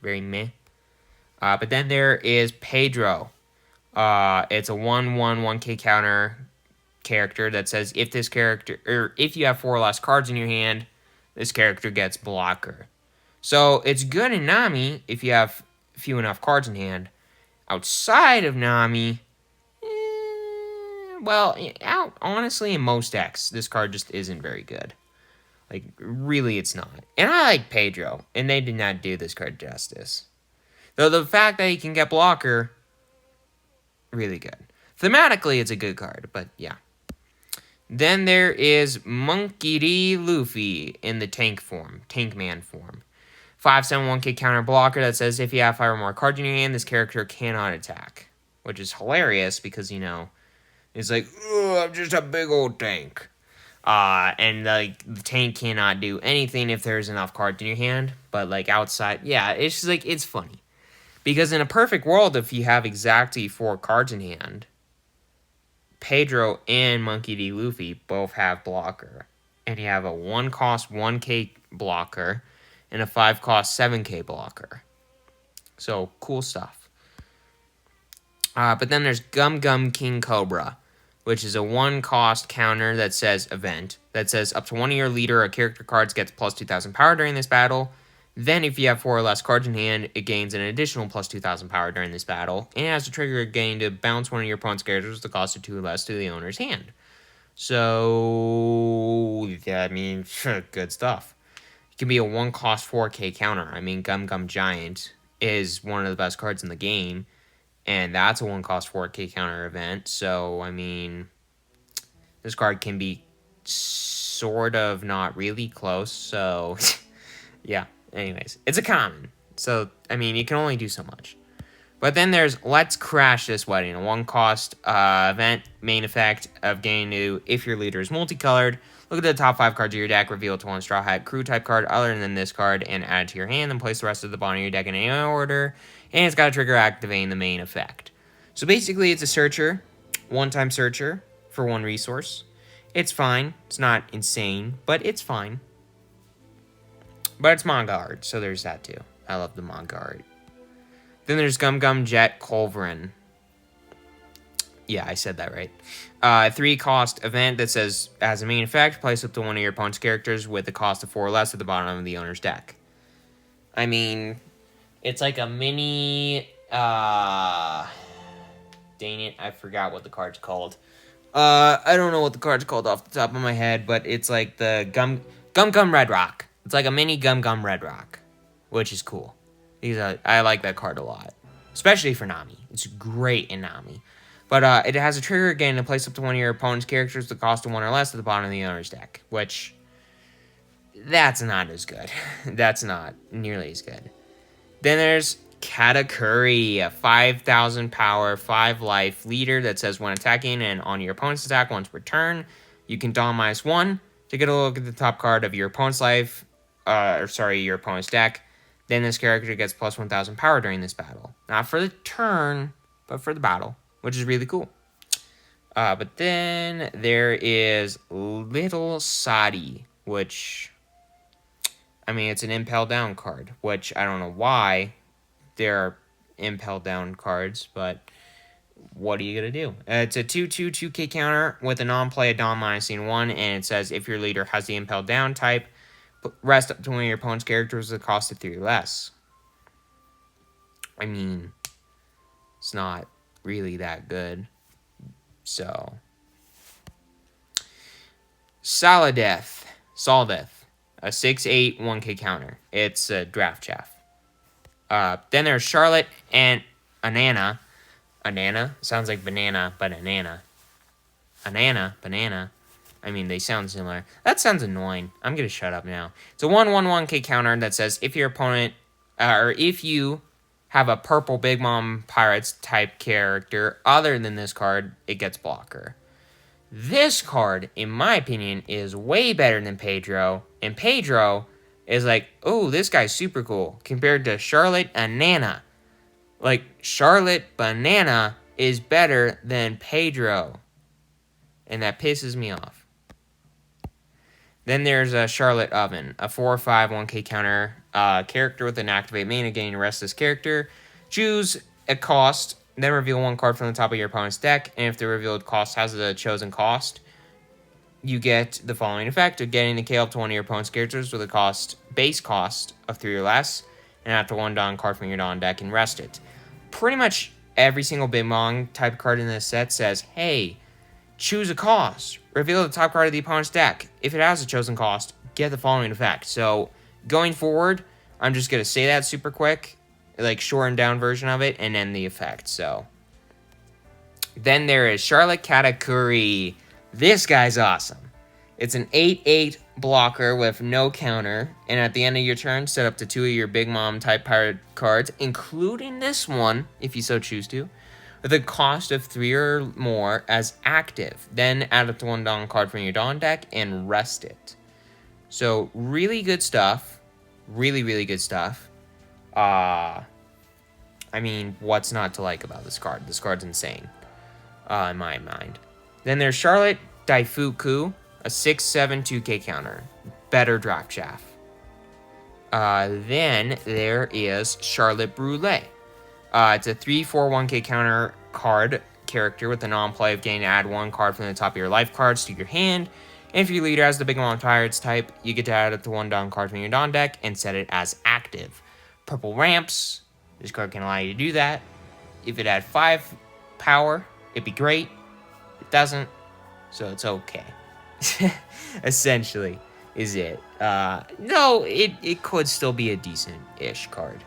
Very meh. But then there is Pedro. It's a 1/1 1K counter character that says if this character, or if you have 4 or less cards in your hand, this character gets blocker. So it's good in Nami if you have few enough cards in hand. Outside of Nami, well, honestly, in most decks, this card just isn't very good. Like, really, it's not. And I like Pedro, and they did not do this card justice. Though the fact that he can get blocker, really good. Thematically, it's a good card, but yeah. Then there is Monkey D. Luffy in the tank man form. 5/7 1K counter blocker that says if you have 5 or more cards in your hand, this character cannot attack. Which is hilarious because, you know, it's like, I'm just a big old tank. And like the tank cannot do anything if there's enough cards in your hand. But like outside, yeah, it's just like, it's funny. Because in a perfect world, if you have exactly 4 cards in hand, Pedro and Monkey D. Luffy both have blocker. And you have a 1 cost 1K blocker and a 5 cost 7K blocker. So, cool stuff. But then there's Gum Gum King Cobra, which is a 1 cost counter that says event. That says up to 1 of your leader or character cards gets plus 2,000 power during this battle. Then if you have 4 or less cards in hand, it gains an additional plus 2,000 power during this battle. And it has to trigger a gain to bounce one of your opponent's characters with the cost of 2 or less to the owner's hand. So, yeah, I mean, good stuff. It can be a 1 cost 4K counter. I mean, Gum Gum Giant is one of the best cards in the game. And that's a 1 cost 4K counter event. So, I mean, this card can be sort of not really close. So, yeah. Anyways, it's a common. So, I mean, you can only do so much. But then there's Let's Crash This Wedding, a 1 cost event main effect of getting to, if your leader is multicolored, look at the top 5 cards of your deck, reveal it to 1 Straw Hat crew type card other than this card, and add it to your hand, then place the rest of the bottom of your deck in any order, and it's got a trigger activating the main effect. So basically, it's a searcher, 1-time searcher for 1 resource. It's fine. It's not insane, but it's fine. But it's manga art, so there's that too. I love the manga art. Then there's Gum Gum Jet Culverin. Yeah, I said that right. 3 cost event that says, as a main effect, place up to 1 of your opponent's characters with the cost of 4 or less at the bottom of the owner's deck. I mean, it's like a mini, dang it, I forgot what the card's called. I don't know what the card's called off the top of my head, but it's like the Gum Gum Red Rock. It's like a mini Gum Gum Red Rock, which is cool. I like that card a lot, especially for Nami. It's great in Nami. But it has a trigger again to place up to 1 of your opponent's characters with the cost of 1 or less at the bottom of the owner's deck, which, that's not as good. That's not nearly as good. Then there's Katakuri, a 5,000 power, 5 life leader that says when attacking and on your opponent's attack once per turn, you can don -1 to get a look at the top card of your opponent's life, your opponent's deck. Then this character gets plus 1,000 power during this battle. Not for the turn, but for the battle, which is really cool. But then there is Little Sadi, which, I mean, it's an Impel Down card, which I don't know why there are Impel Down cards, but what are you going to do? It's a 2/2 2K counter with a non-play, a Don -1, and it says if your leader has the Impel Down type, rest up to 1 of your opponent's characters with a cost of 3 or less. I mean, it's not really that good. So, Solideth, a 6/8 1K counter. It's a draft chaff. Then there's Charlotte and Anana. Anana? Sounds like banana, but Anana. Banana. I mean, they sound similar. That sounds annoying. I'm gonna shut up now. It's a 1/1/1K counter that says if your opponent, or if you have a purple Big Mom Pirates type character other than this card, it gets blocker. This card, in my opinion, is way better than Pedro, and Pedro is like, oh, this guy's super cool compared to Charlotte and Nana. Like, Charlotte Banana is better than Pedro, and that pisses me off. Then there's a Charlotte Oven, a 4/5 1K counter character with an activate mana, gain the rest of this character. Choose a cost, then reveal one card from the top of your opponent's deck, and if the revealed cost has the chosen cost, you get the following effect of getting the KO up to one of your opponent's characters with a base cost of 3 or less, and after one Dawn card from your Dawn deck and rest it. Pretty much every single Big Mom type card in this set says, hey, choose a cost. Reveal the top card of the opponent's deck. If it has a chosen cost, get the following effect. So, going forward, I'm just going to say that super quick, like shortened down version of it, and then the effect. So, then there is Charlotte Katakuri. This guy's awesome. It's an 8/8 blocker with no counter, and at the end of your turn, set up to 2 of your Big Mom type pirate cards, including this one, if you so choose to, with a cost of 3 or more as active. Then add up to 1 Dawn card from your Dawn deck and rest it. So, really good stuff. Really, really good stuff. I mean, what's not to like about this card? This card's insane, in my mind. Then there's Charlotte Daifuku, a 6/7 2K counter. Better draft shaft. Then there is Charlotte Brûlée. It's a 3/4 1K counter card character with the non-play of getting to add 1 card from the top of your life cards to your hand. And if your leader has the Big Mom Pirates type, you get to add up to 1 Dawn card from your Dawn deck and set it as active. Purple ramps. This card can allow you to do that. If it had 5 power, it'd be great. It doesn't, so it's okay. Essentially, is it. No, it could still be a decent-ish card.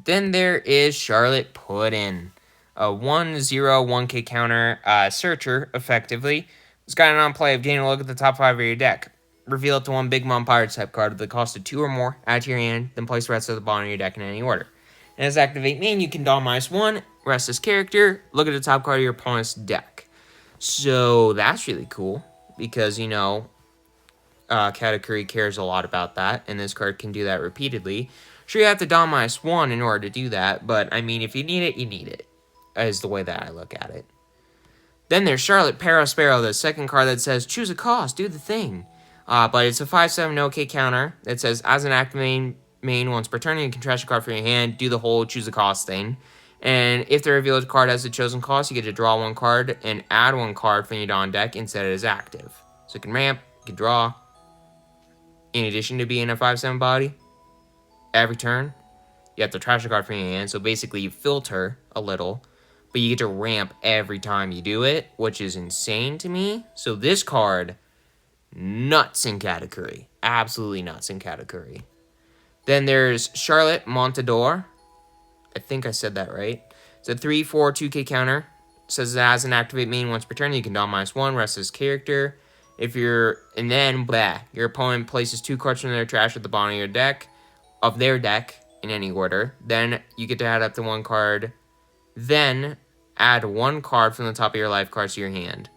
Then there is Charlotte Puddin', a 1/0 1K counter searcher, effectively. It's got an on-play of getting a look at the top 5 of your deck. Reveal up to 1 Big Mom Pirates type card with the cost of 2 or more, add to your hand, then place the rest at the bottom of your deck in any order. And as activate main, you can Dawn -1, rest this character, look at the top card of your opponent's deck. So that's really cool, because, you know, Katakuri cares a lot about that, and this card can do that repeatedly. Sure, you have to Dawn -1 in order to do that, but, I mean, if you need it, you need it, is the way that I look at it. Then there's Charlotte Parasparrow, the second card that says, choose a cost, do the thing. But it's a 5/7 OK counter that says, as an active main once per turn, you can trash a card from your hand, do the whole choose a cost thing. And if the revealed card has a chosen cost, you get to draw 1 card and add 1 card from your Dawn deck and set it as active. So it can ramp, it can draw. In addition to being a 5/7 body, every turn, you have to trash a card from your hand. So basically, you filter a little, but you get to ramp every time you do it, which is insane to me. So this card, nuts in Katakuri. Absolutely nuts in Katakuri. Then there's Charlotte Montador. I think I said that right. It's a 3/4 2K counter. It says it has an activate main once per turn. You can Dawn -1, rest this character. And then, your opponent places 2 cards from their trash at the bottom of their deck, in any order. Then you get to add up to 1 card. Then add 1 card from the top of your life cards to your hand.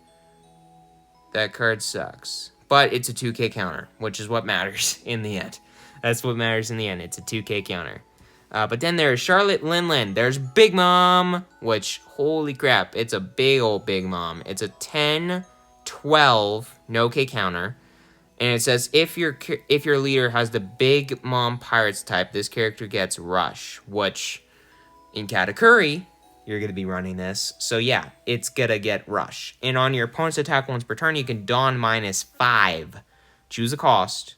That card sucks. But it's a 2K counter, which is what matters in the end. That's what matters in the end. It's a 2K counter. But then there's Charlotte Linlin. There's Big Mom, which, holy crap, it's a big old Big Mom. It's a 10/12 no K counter. And it says, if your leader has the Big Mom Pirates type, this character gets Rush, which, in Katakuri, you're going to be running this. So yeah, it's going to get Rush. And on your opponent's attack once per turn, you can Dawn -5. Choose a cost.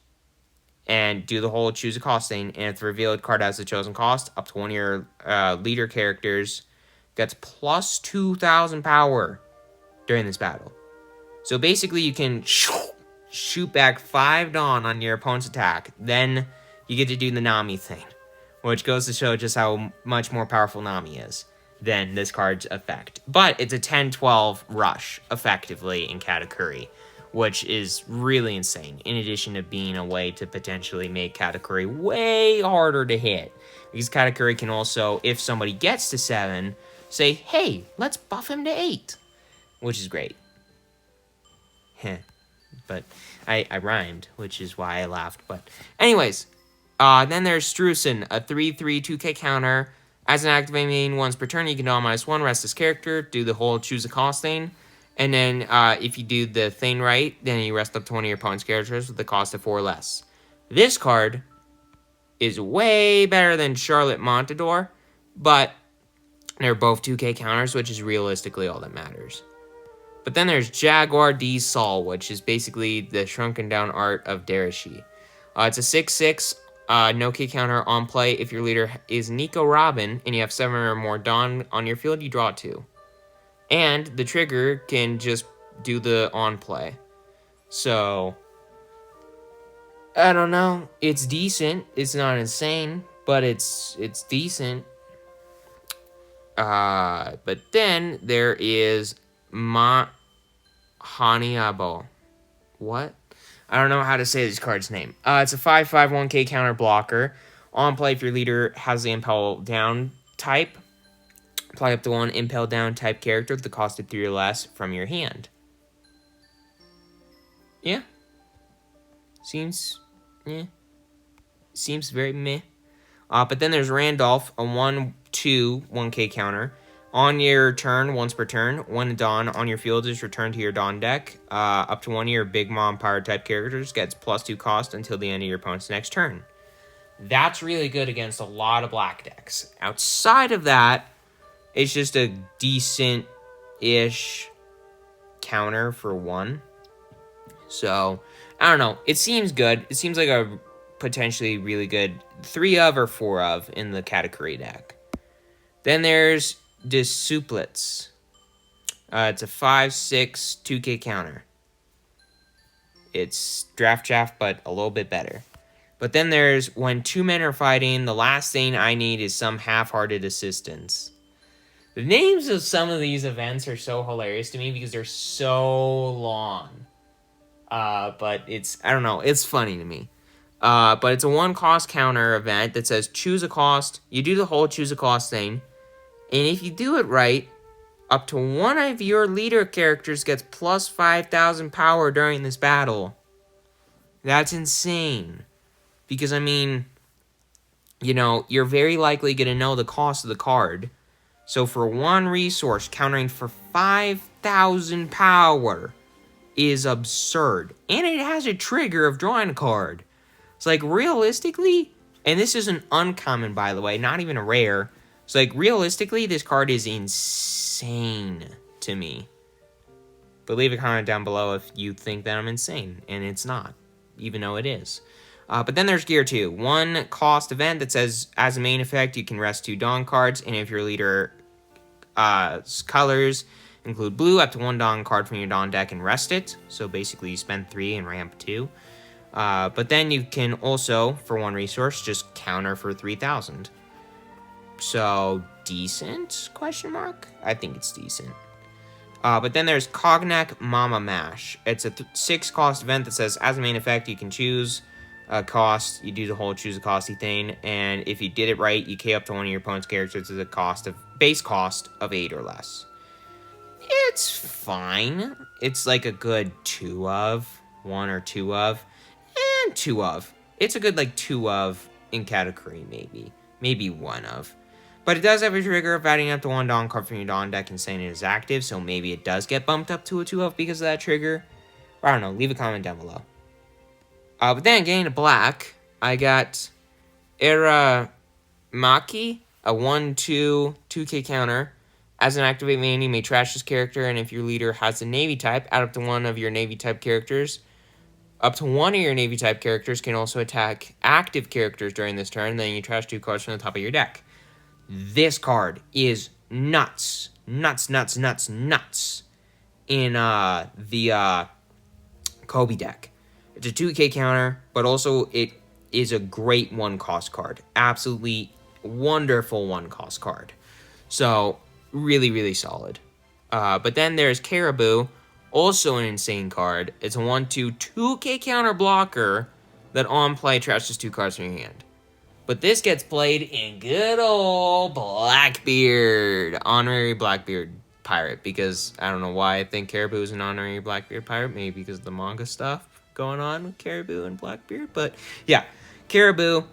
And do the whole choose a cost thing. And if the revealed card has the chosen cost, up to 1 of your leader characters gets plus 2,000 power during this battle. So basically, you can shoot back 5 Dawn on your opponent's attack. Then you get to do the Nami thing, which goes to show just how much more powerful Nami is. than this card's effect. But it's a 10-12 rush, effectively, in Katakuri, which is really insane, in addition to being a way to potentially make Katakuri way harder to hit. Because Katakuri can also, if somebody gets to 7, say, hey, let's buff him to 8, which is great. Heh. But I rhymed, which is why I laughed. But anyways, then there's Strusen, a 3/3 2k counter. As an activate main once per turn, you can draw -1, rest this character, do the whole choose a cost thing. And then if you do the thing right, then you rest up to one of your opponent's characters with the cost of 4 less. This card is way better than Charlotte Montador, but they're both 2k counters, which is realistically all that matters. But then there's Jaguar D Sol, which is basically the shrunken down art of Darashi. It's a 6/6 no K counter on play. If your leader is Nico Robin and you have 7 or more Dawn on your field, you draw 2. And the trigger can just do the on play. So, I don't know. It's decent. It's not insane, but it's decent. But then there is Haniabo. What? I don't know how to say this card's name. It's a 5/5 1k counter blocker. On play, if your leader has the Impel Down type, apply up to 1 Impel Down type character with the cost of 3 or less from your hand. Yeah. Seems very meh. But then there's Randolph, a 1/2 1k counter. On your turn, once per turn, when Dawn on your field is returned to your Dawn deck, up to 1 of your Big Mom power type characters gets +2 cost until the end of your opponent's next turn. That's really good against a lot of black decks. Outside of that, it's just a decent-ish counter for 1. So, I don't know. It seems good. It seems like a potentially really good 3 of or 4 of in the Katakuri deck. Then there's Desuplets. It's a 5/6 2k counter. It's draft, but a little bit better. But then there's when 2 men are fighting, the last thing I need is some half-hearted assistance. The names of some of these events are so hilarious to me because they're so long. But I don't know, it's funny to me. But it's a 1-cost counter event that says choose a cost. You do the whole choose a cost thing. And if you do it right, up to 1 of your leader characters gets plus 5,000 power during this battle. That's insane. Because, I mean, you're very likely going to know the cost of the card. So for 1 resource, countering for 5,000 power is absurd. And it has a trigger of drawing a card. It's like, realistically, and this is an uncommon, by the way, not even a rare. So, like, realistically, this card is insane to me. But leave a comment down below if you think that I'm insane, and it's not, even though it is. But then there's Gear 2. 1-cost event that says, as a main effect, you can rest 2 Dawn cards, and if your leader colors include blue, up to 1 Dawn card from your Dawn deck and rest it. So, basically, you spend 3 and ramp 2. But then you can also, for 1 resource, just counter for 3,000. So, decent? Question mark? I think it's decent. But then there's Cognac Mama Mash. It's a 6-cost event that says, as a main effect, you can choose a cost. You do the whole choose a costy thing. And if you did it right, you K up to 1 of your opponent's characters as a base cost of 8 or less. It's fine. It's like a good 2 of, 1 or 2 of, and 2 of. It's a good, 2 of in Katakuri, maybe. Maybe 1 of. But it does have a trigger of adding up to 1 Dawn card from your Dawn deck and saying it is active, so maybe it does get bumped up to a 2 of because of that trigger. Or I don't know, leave a comment down below. But then, getting to black, I got Eramaki, a 1/2 2k counter. As an activate main, you may trash this character, and if your leader has a Navy type, add up to 1 of your Navy type characters. Up to 1 of your Navy type characters can also attack active characters during this turn, then you trash 2 cards from the top of your deck. This card is nuts. Nuts in the Kobe deck. It's a 2k counter, but also it is a great 1-cost card. Absolutely wonderful 1-cost card. So, really, really solid. But then there's Caribou, also an insane card. It's a 1/2 2K counter blocker that on play trashes 2 cards from your hand. But this gets played in good old Blackbeard, honorary Blackbeard pirate, because I don't know why I think Caribou is an honorary Blackbeard pirate, maybe because of the manga stuff going on with Caribou and Blackbeard, but yeah, Caribou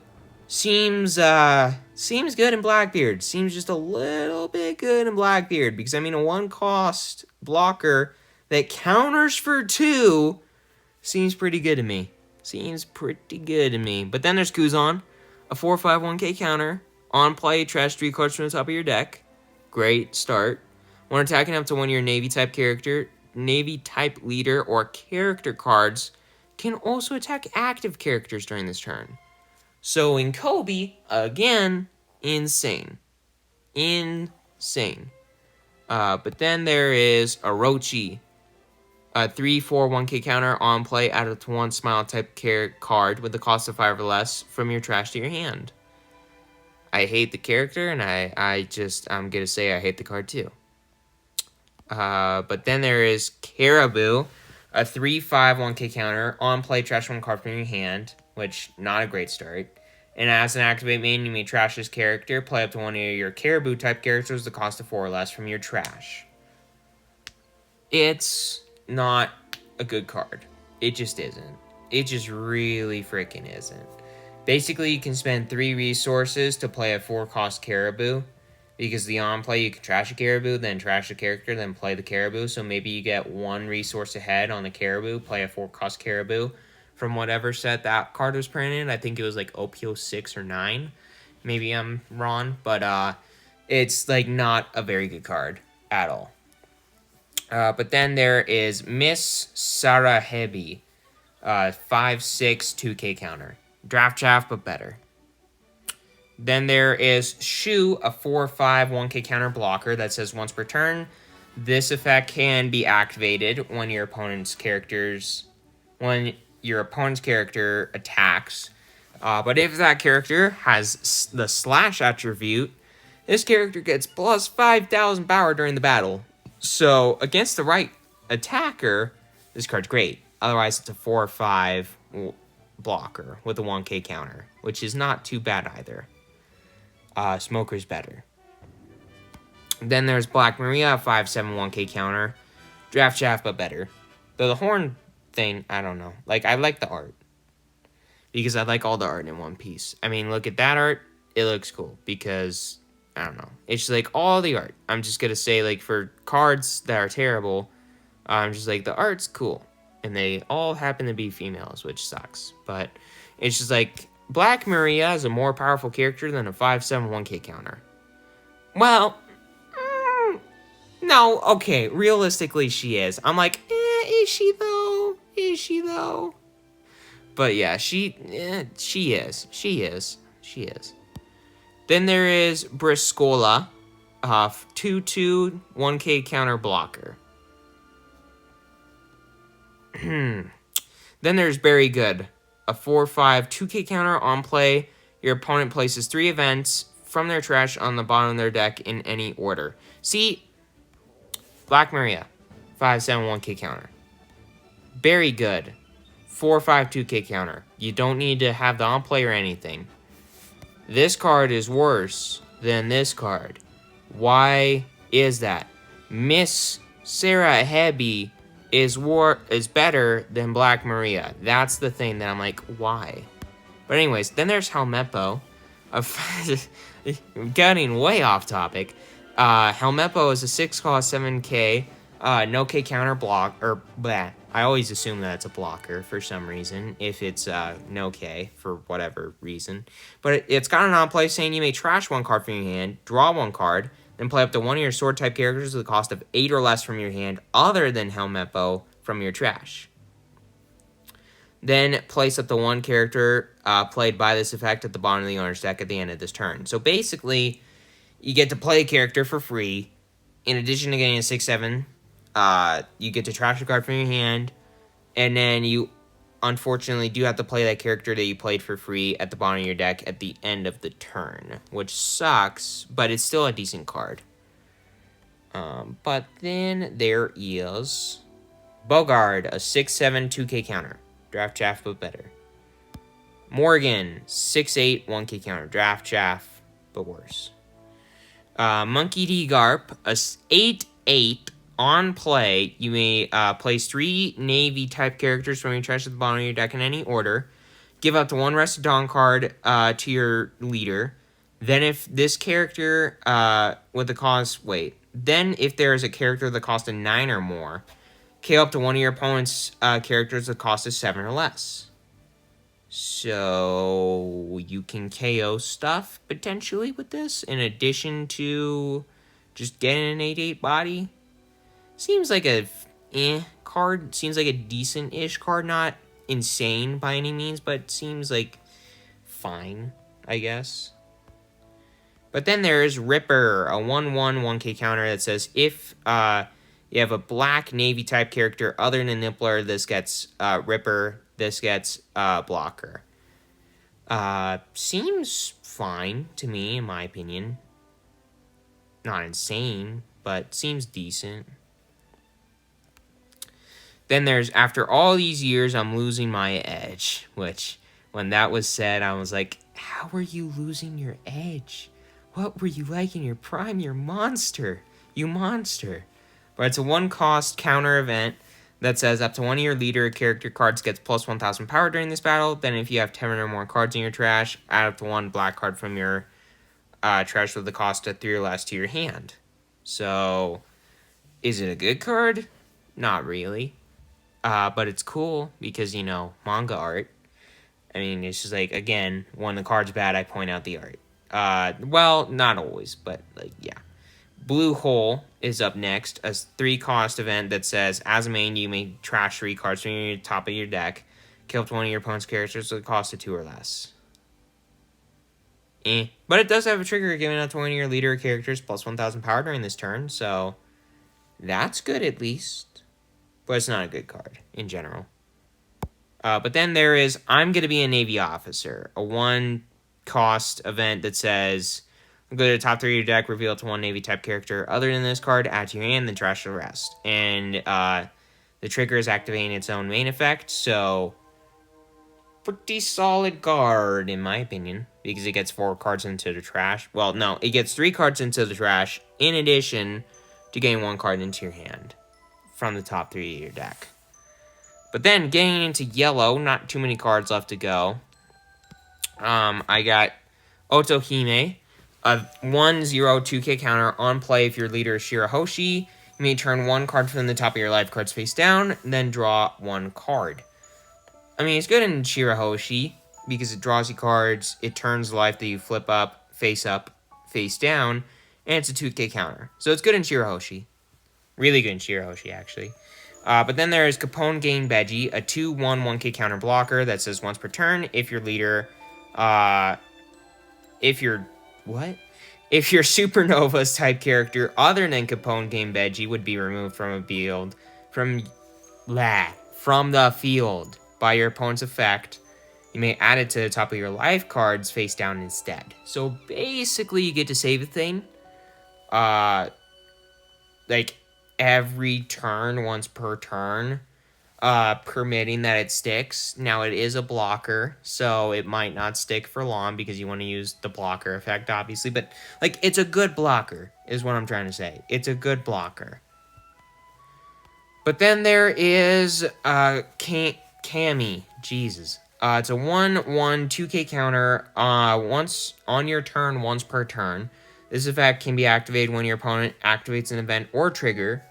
seems good in Blackbeard. Seems just a little bit good in Blackbeard, because I mean, a 1-cost blocker that counters for 2 seems pretty good to me. Seems pretty good to me. But then there's Kuzan, a 4/5 1K counter. On play, trash 3 cards from the top of your deck. Great start. When attacking up to one of your Navy type character, Navy type leader, or character cards can also attack active characters during this turn. So in Kobe, again, insane. Insane. But then there is Orochi, a 3/4 1K counter. On play, add to 1 smile type card with the cost of 5 or less from your trash to your hand. I hate the character, and I'm gonna say I hate the card too. But then there is Caribou, a 3/5 1K counter. On play, trash 1 card from your hand, which not a great start. And as an activate main, you may trash this character. Play up to one of your Caribou type characters with the cost of 4 or less from your trash. It's not a good card. It just isn't. It just really freaking isn't. Basically, you can spend 3 resources to play a 4-cost Caribou, because the on play, you can trash a Caribou, then trash a character, then play the Caribou. So maybe you get 1 resource ahead on the Caribou, play a 4-cost Caribou from whatever set that card was printed. I think it was like OP06 or 9. Maybe I'm wrong, but it's like not a very good card at all. But then there is Miss Sarahebi, 5/6 2K counter. Draft chaff, but better. Then there is Shu, a 4/5 1K counter blocker that says once per turn, this effect can be activated when your opponent's character attacks. But if that character has the slash attribute, this character gets plus 5,000 power during the battle. So against the right attacker, this card's great. Otherwise, it's a 4/5 blocker with a 1K counter, which is not too bad either. Smoker's better. Then there's Black Maria, 5/7 1K counter. Draft shaft, but better. Though the horn thing, I don't know. Like, I like the art, because I like all the art in One Piece. I mean, look at that art. It looks cool, because, I don't know. It's just like all the art. I'm just going to say, like, for cards that are terrible, I'm just like, the art's cool. And they all happen to be females, which sucks. But it's just like, Black Maria is a more powerful character than a 5/7 1K counter. Well, no, okay, realistically she is. I'm like, is she though? Is she though? But yeah, she is. She is. Then there is Briscola, 2/2 1K counter blocker. Then there's Very Good, a 4/5 2K counter. On play, your opponent places 3 events from their trash on the bottom of their deck in any order. See, Black Maria, 5/7 1K counter. Very Good, 4/5 2K counter. You don't need to have the on play or anything. This card is worse than this card. Why is that? Miss Sarah Hebby is better than Black Maria. That's the thing that I'm like, why? But anyways, then there's Helmeppo. Getting way off topic. Helmeppo is a 6-cost 7K, no K counter block, or bleh. I always assume that it's a blocker for some reason, if it's no K for whatever reason. But it's got an on-play saying you may trash 1 card from your hand, draw 1 card, then play up to one of your sword-type characters with a cost of 8 or less from your hand, other than Helmeppo, from your trash. Then place up to 1 character played by this effect at the bottom of the owner's deck at the end of this turn. So basically, you get to play a character for free. In addition to getting a 6/7, you get to trash a card from your hand, and then you unfortunately do have to play that character that you played for free at the bottom of your deck at the end of the turn, which sucks, but it's still a decent card. But then there is Bogard, a 6/7 2K counter. Draft chaff, but better. Morgan, 6/8 1K counter. Draft chaff, but worse. Monkey D. Garp, a 8/8 on play. You may place 3 Navy type characters from your trash at the bottom of your deck in any order. Give up to 1 Rested Dawn card to your leader. Then if this character with the cost... Wait. Then if there is a character with the cost of 9 or more, KO up to one of your opponent's characters with the cost of 7 or less. So you can KO stuff potentially with this in addition to just getting an 8/8 body. Seems like a card. Seems like a decent-ish card. Not insane by any means, but seems like fine, I guess. But then there's Ripper, a 1/1 1K counter that says if you have a black Navy type character other than Nippler, this gets Ripper. This gets blocker. Seems fine to me, in my opinion. Not insane, but seems decent. Then there's, after all these years, I'm losing my edge. Which, when that was said, I was like, how are you losing your edge? What were you like in your prime? You're monster. You monster. But it's a 1-cost counter event that says up to one of your leader character cards gets plus 1,000 power during this battle. Then if you have 10 or more cards in your trash, add up to 1 black card from your trash with the cost of 3 or less to your hand. So, is it a good card? Not really. But it's cool because, you know, manga art. I mean, it's just like, again, when the card's bad, I point out the art. Well, not always, but, like, yeah. Blue Hole is up next, a 3-cost event that says, as a main, you may trash 3 cards from your top of your deck. Kill up to one of your opponent's characters with a cost of 2 or less. But it does have a trigger giving up to one of your leader characters plus 1,000 power during this turn, so that's good at least. But it's not a good card in general. But then there is I'm Gonna Be a Navy Officer, a 1-cost event that says, go to the top 3 of your deck, reveal to 1 Navy type character other than this card, add to your hand, then trash the rest. And the trigger is activating its own main effect, so pretty solid card, in my opinion, because it gets 4 cards into the trash. Well, no, it gets 3 cards into the trash, in addition to getting 1 card into your hand from the top 3 of your deck. But then, getting into yellow, not too many cards left to go. I got Otohime, a 1/0 2K counter on play if your leader is Shirahoshi. You may turn 1 card from the top of your life cards face down, then draw 1 card. I mean, it's good in Shirahoshi because it draws you cards, it turns life that you flip up, face down, and it's a 2K counter. So it's good in Shirahoshi. Really good in Shirahoshi, actually. But then there is Capone Gain Beji, a 2/1 1K counter blocker that says once per turn, if your leader, if your Supernova's type character other than Capone Gain Beji would be removed from a field, from the field by your opponent's effect, you may add it to the top of your life cards face down instead. So basically, you get to save a thing, like every turn, once per turn, permitting that it sticks. Now, it is a blocker, so it might not stick for long because you want to use the blocker effect, obviously. But, like, it's a good blocker, is what I'm trying to say. It's a good blocker. But then there is Kami. Jesus. It's a 1/1 2K counter once on your turn, once per turn. This effect can be activated when your opponent activates an event or trigger.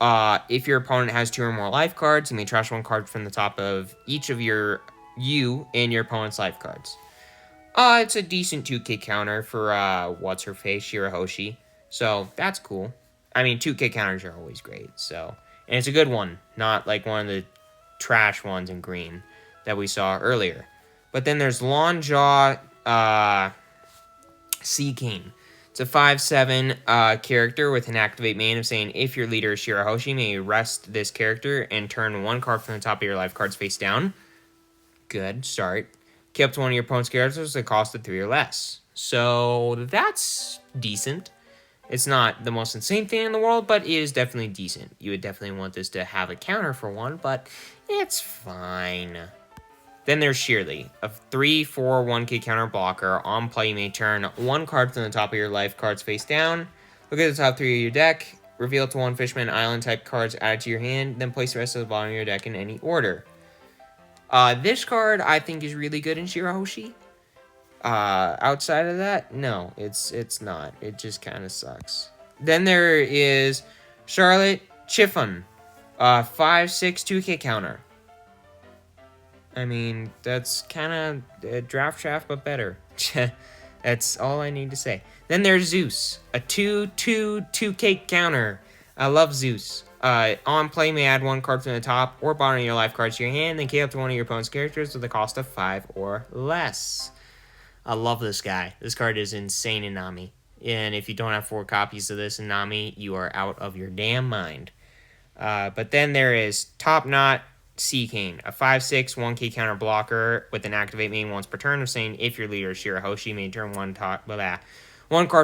If your opponent has 2 or more life cards, you may trash 1 card from the top of each of you and your opponent's life cards. It's a decent 2K counter for what's-her-face, Shirahoshi. So, that's cool. I mean, 2K counters are always great, so. And it's a good one, not like one of the trash ones in green that we saw earlier. But then there's Longjaw Sea King. It's a 5/7 character with an activate main of saying if your leader is Shirahoshi, may you rest this character and turn 1 card from the top of your life cards face down. Good start. Keep up to one of your opponent's characters at a cost of 3 or less. So that's decent. It's not the most insane thing in the world, but it is definitely decent. You would definitely want this to have a counter for one, but it's fine. Then there's Sheerly, a 3/4 1k counter blocker. On play, you may turn one card from the top of your life cards face down. Look at the top 3 of your deck. Reveal it to 1 Fishman Island type cards added to your hand. Then place the rest of the bottom of your deck in any order. This card I think is really good in Shirahoshi. Outside of that, no, it's not. It just kind of sucks. Then there is Charlotte Chiffon, 5/6 2k counter. I mean, that's kind of a draft shaft, but better. That's all I need to say. Then there's Zeus, a 2/2 2k counter. I love Zeus. On play, may add 1 card from the top or bottom of your life cards to your hand, then KO up to one of your opponent's characters with a cost of 5 or less. I love this guy. This card is insane in Nami. And if you don't have 4 copies of this in Nami, you are out of your damn mind. But then there is Top Knot Sea Cane, a 5/6 1k counter blocker with an activate main once per turn of saying if your leader is Shirahoshi, may turn one card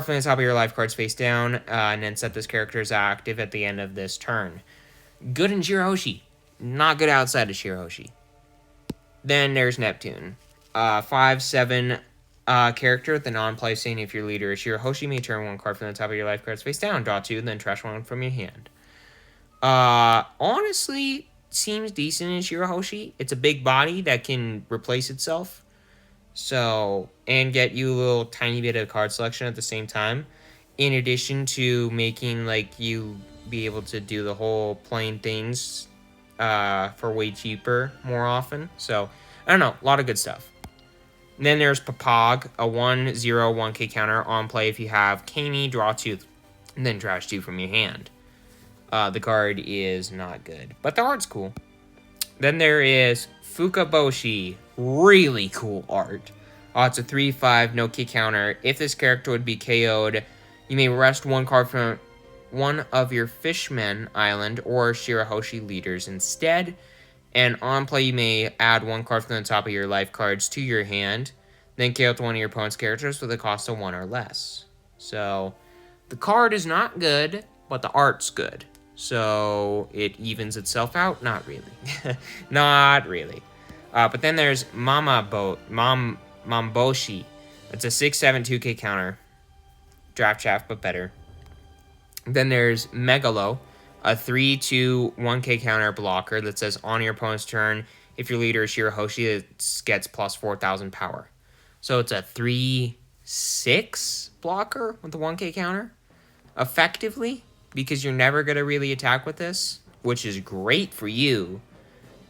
from the top of your life cards face down, and then set this character as active at the end of this turn. Good in Shirahoshi. Not good outside of Shirahoshi. Then there's Neptune. 5/7 character with the non-play saying if your leader is Shirahoshi, may turn 1 card from the top of your life cards face down, draw 2, then trash 1 from your hand. Honestly, seems decent in Shirahoshi. It's a big body that can replace itself. So, and get you a little tiny bit of card selection at the same time. In addition to making, like, you be able to do the whole playing things for way cheaper more often. So, I don't know. A lot of good stuff. And then there's Papag, a 1/0 1k counter on play if you have Kami, draw 2, and then trash 2 from your hand. The card is not good, but the art's cool. Then there is Fukaboshi. Really cool art. It's a 3/5 no key counter. If this character would be KO'd, you may rest 1 card from one of your Fishmen Island or Shirahoshi leaders instead. And on play, you may add 1 card from the top of your life cards to your hand. Then KO to one of your opponent's characters with a cost of 1 or less. So, the card is not good, but the art's good. So, it evens itself out? Not really. Not really. But then there's Mamboshi. It's a 6/7 2k counter. Draft shaft, but better. Then there's Megalo, a 3/2 1k counter blocker that says on your opponent's turn, if your leader is Shirahoshi, it gets plus 4,000 power. So it's a 3/6 blocker with the 1k counter, effectively, because you're never going to really attack with this, which is great for you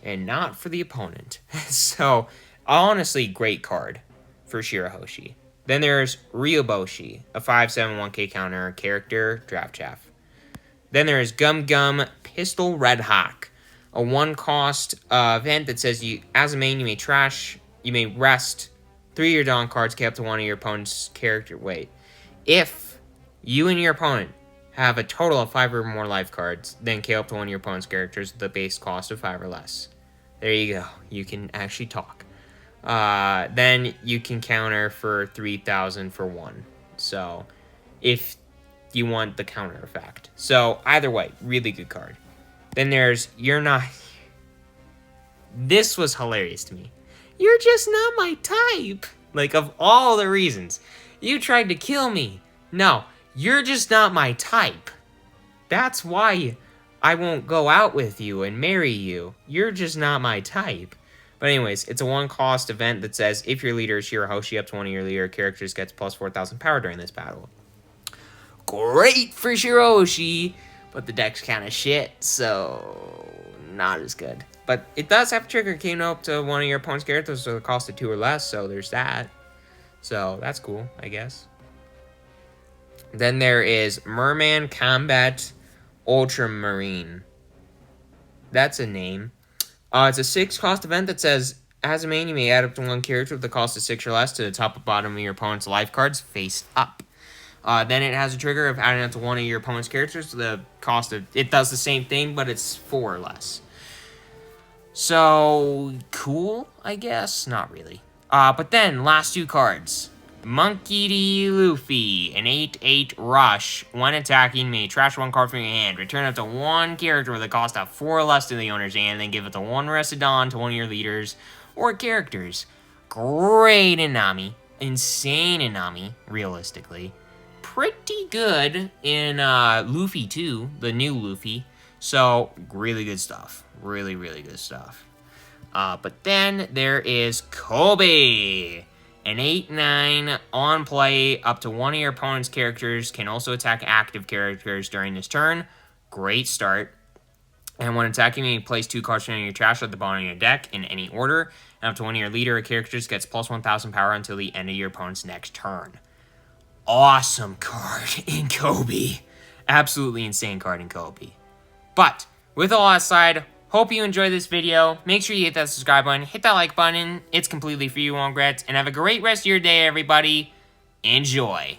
and not for the opponent. So, honestly, great card for Shirahoshi. Then there's Ryoboshi, a 5/7 1k counter character, draft chaff. Then there's Gum Gum Pistol Red Hawk, a 1-cost event that says you, as a main, you may rest 3 of your Dawn cards, kept to one of your opponent's character. If you and your opponent have a total of 5 or more life cards, then KO up to one of your opponent's characters with the base cost of 5 or less. There you go. You can actually talk. Then you can counter for 3,000 for 1. So, if you want the counter effect. So, either way, really good card. Then there's You're Not... This was hilarious to me. You're just not my type. Like, of all the reasons. You tried to kill me. No, you're just not my type. That's why I won't go out with you and marry you. You're just not my type. But anyways, it's a 1-cost event that says if your leader is Shirahoshi, up to one of your leader characters gets plus 4,000 power during this battle. Great for Shirahoshi, but the deck's kind of shit, so not as good. But it does have a trigger came up to one of your opponent's characters with a cost of 2 or less, so there's that. So that's cool, I guess. Then there is Merman Combat Ultramarine. That's a name. It's a 6-cost event that says, as a main, you may add up to 1 character with the cost of 6 or less to the top or bottom of your opponent's life cards face up. Then it has a trigger of adding up to 1 of your opponent's characters to the cost of... It does the same thing, but it's 4 or less. So, cool, I guess? Not really. But then, last 2 cards. Monkey D. Luffy, an 8/8 rush. When attacking, may trash 1 card from your hand. Return up to 1 character with a cost of 4 less to the owner's hand, then give it to 1 rested on to one of your leaders or characters. Great Inami. Insane Inami, realistically. Pretty good in Luffy too, the new Luffy. So, really good stuff. Really, really good stuff. But then there is Kobe. An 8/9 on play, up to one of your opponent's characters can also attack active characters during this turn. Great start. And when attacking, you place 2 cards from your trash at the bottom of your deck in any order. And up to one of your leader or characters gets plus 1,000 power until the end of your opponent's next turn. Awesome card in Kobe. Absolutely insane card in Kobe. But with all that aside, hope you enjoyed this video. Make sure you hit that subscribe button, hit that like button. It's completely free, you won't regret. And have a great rest of your day, everybody. Enjoy.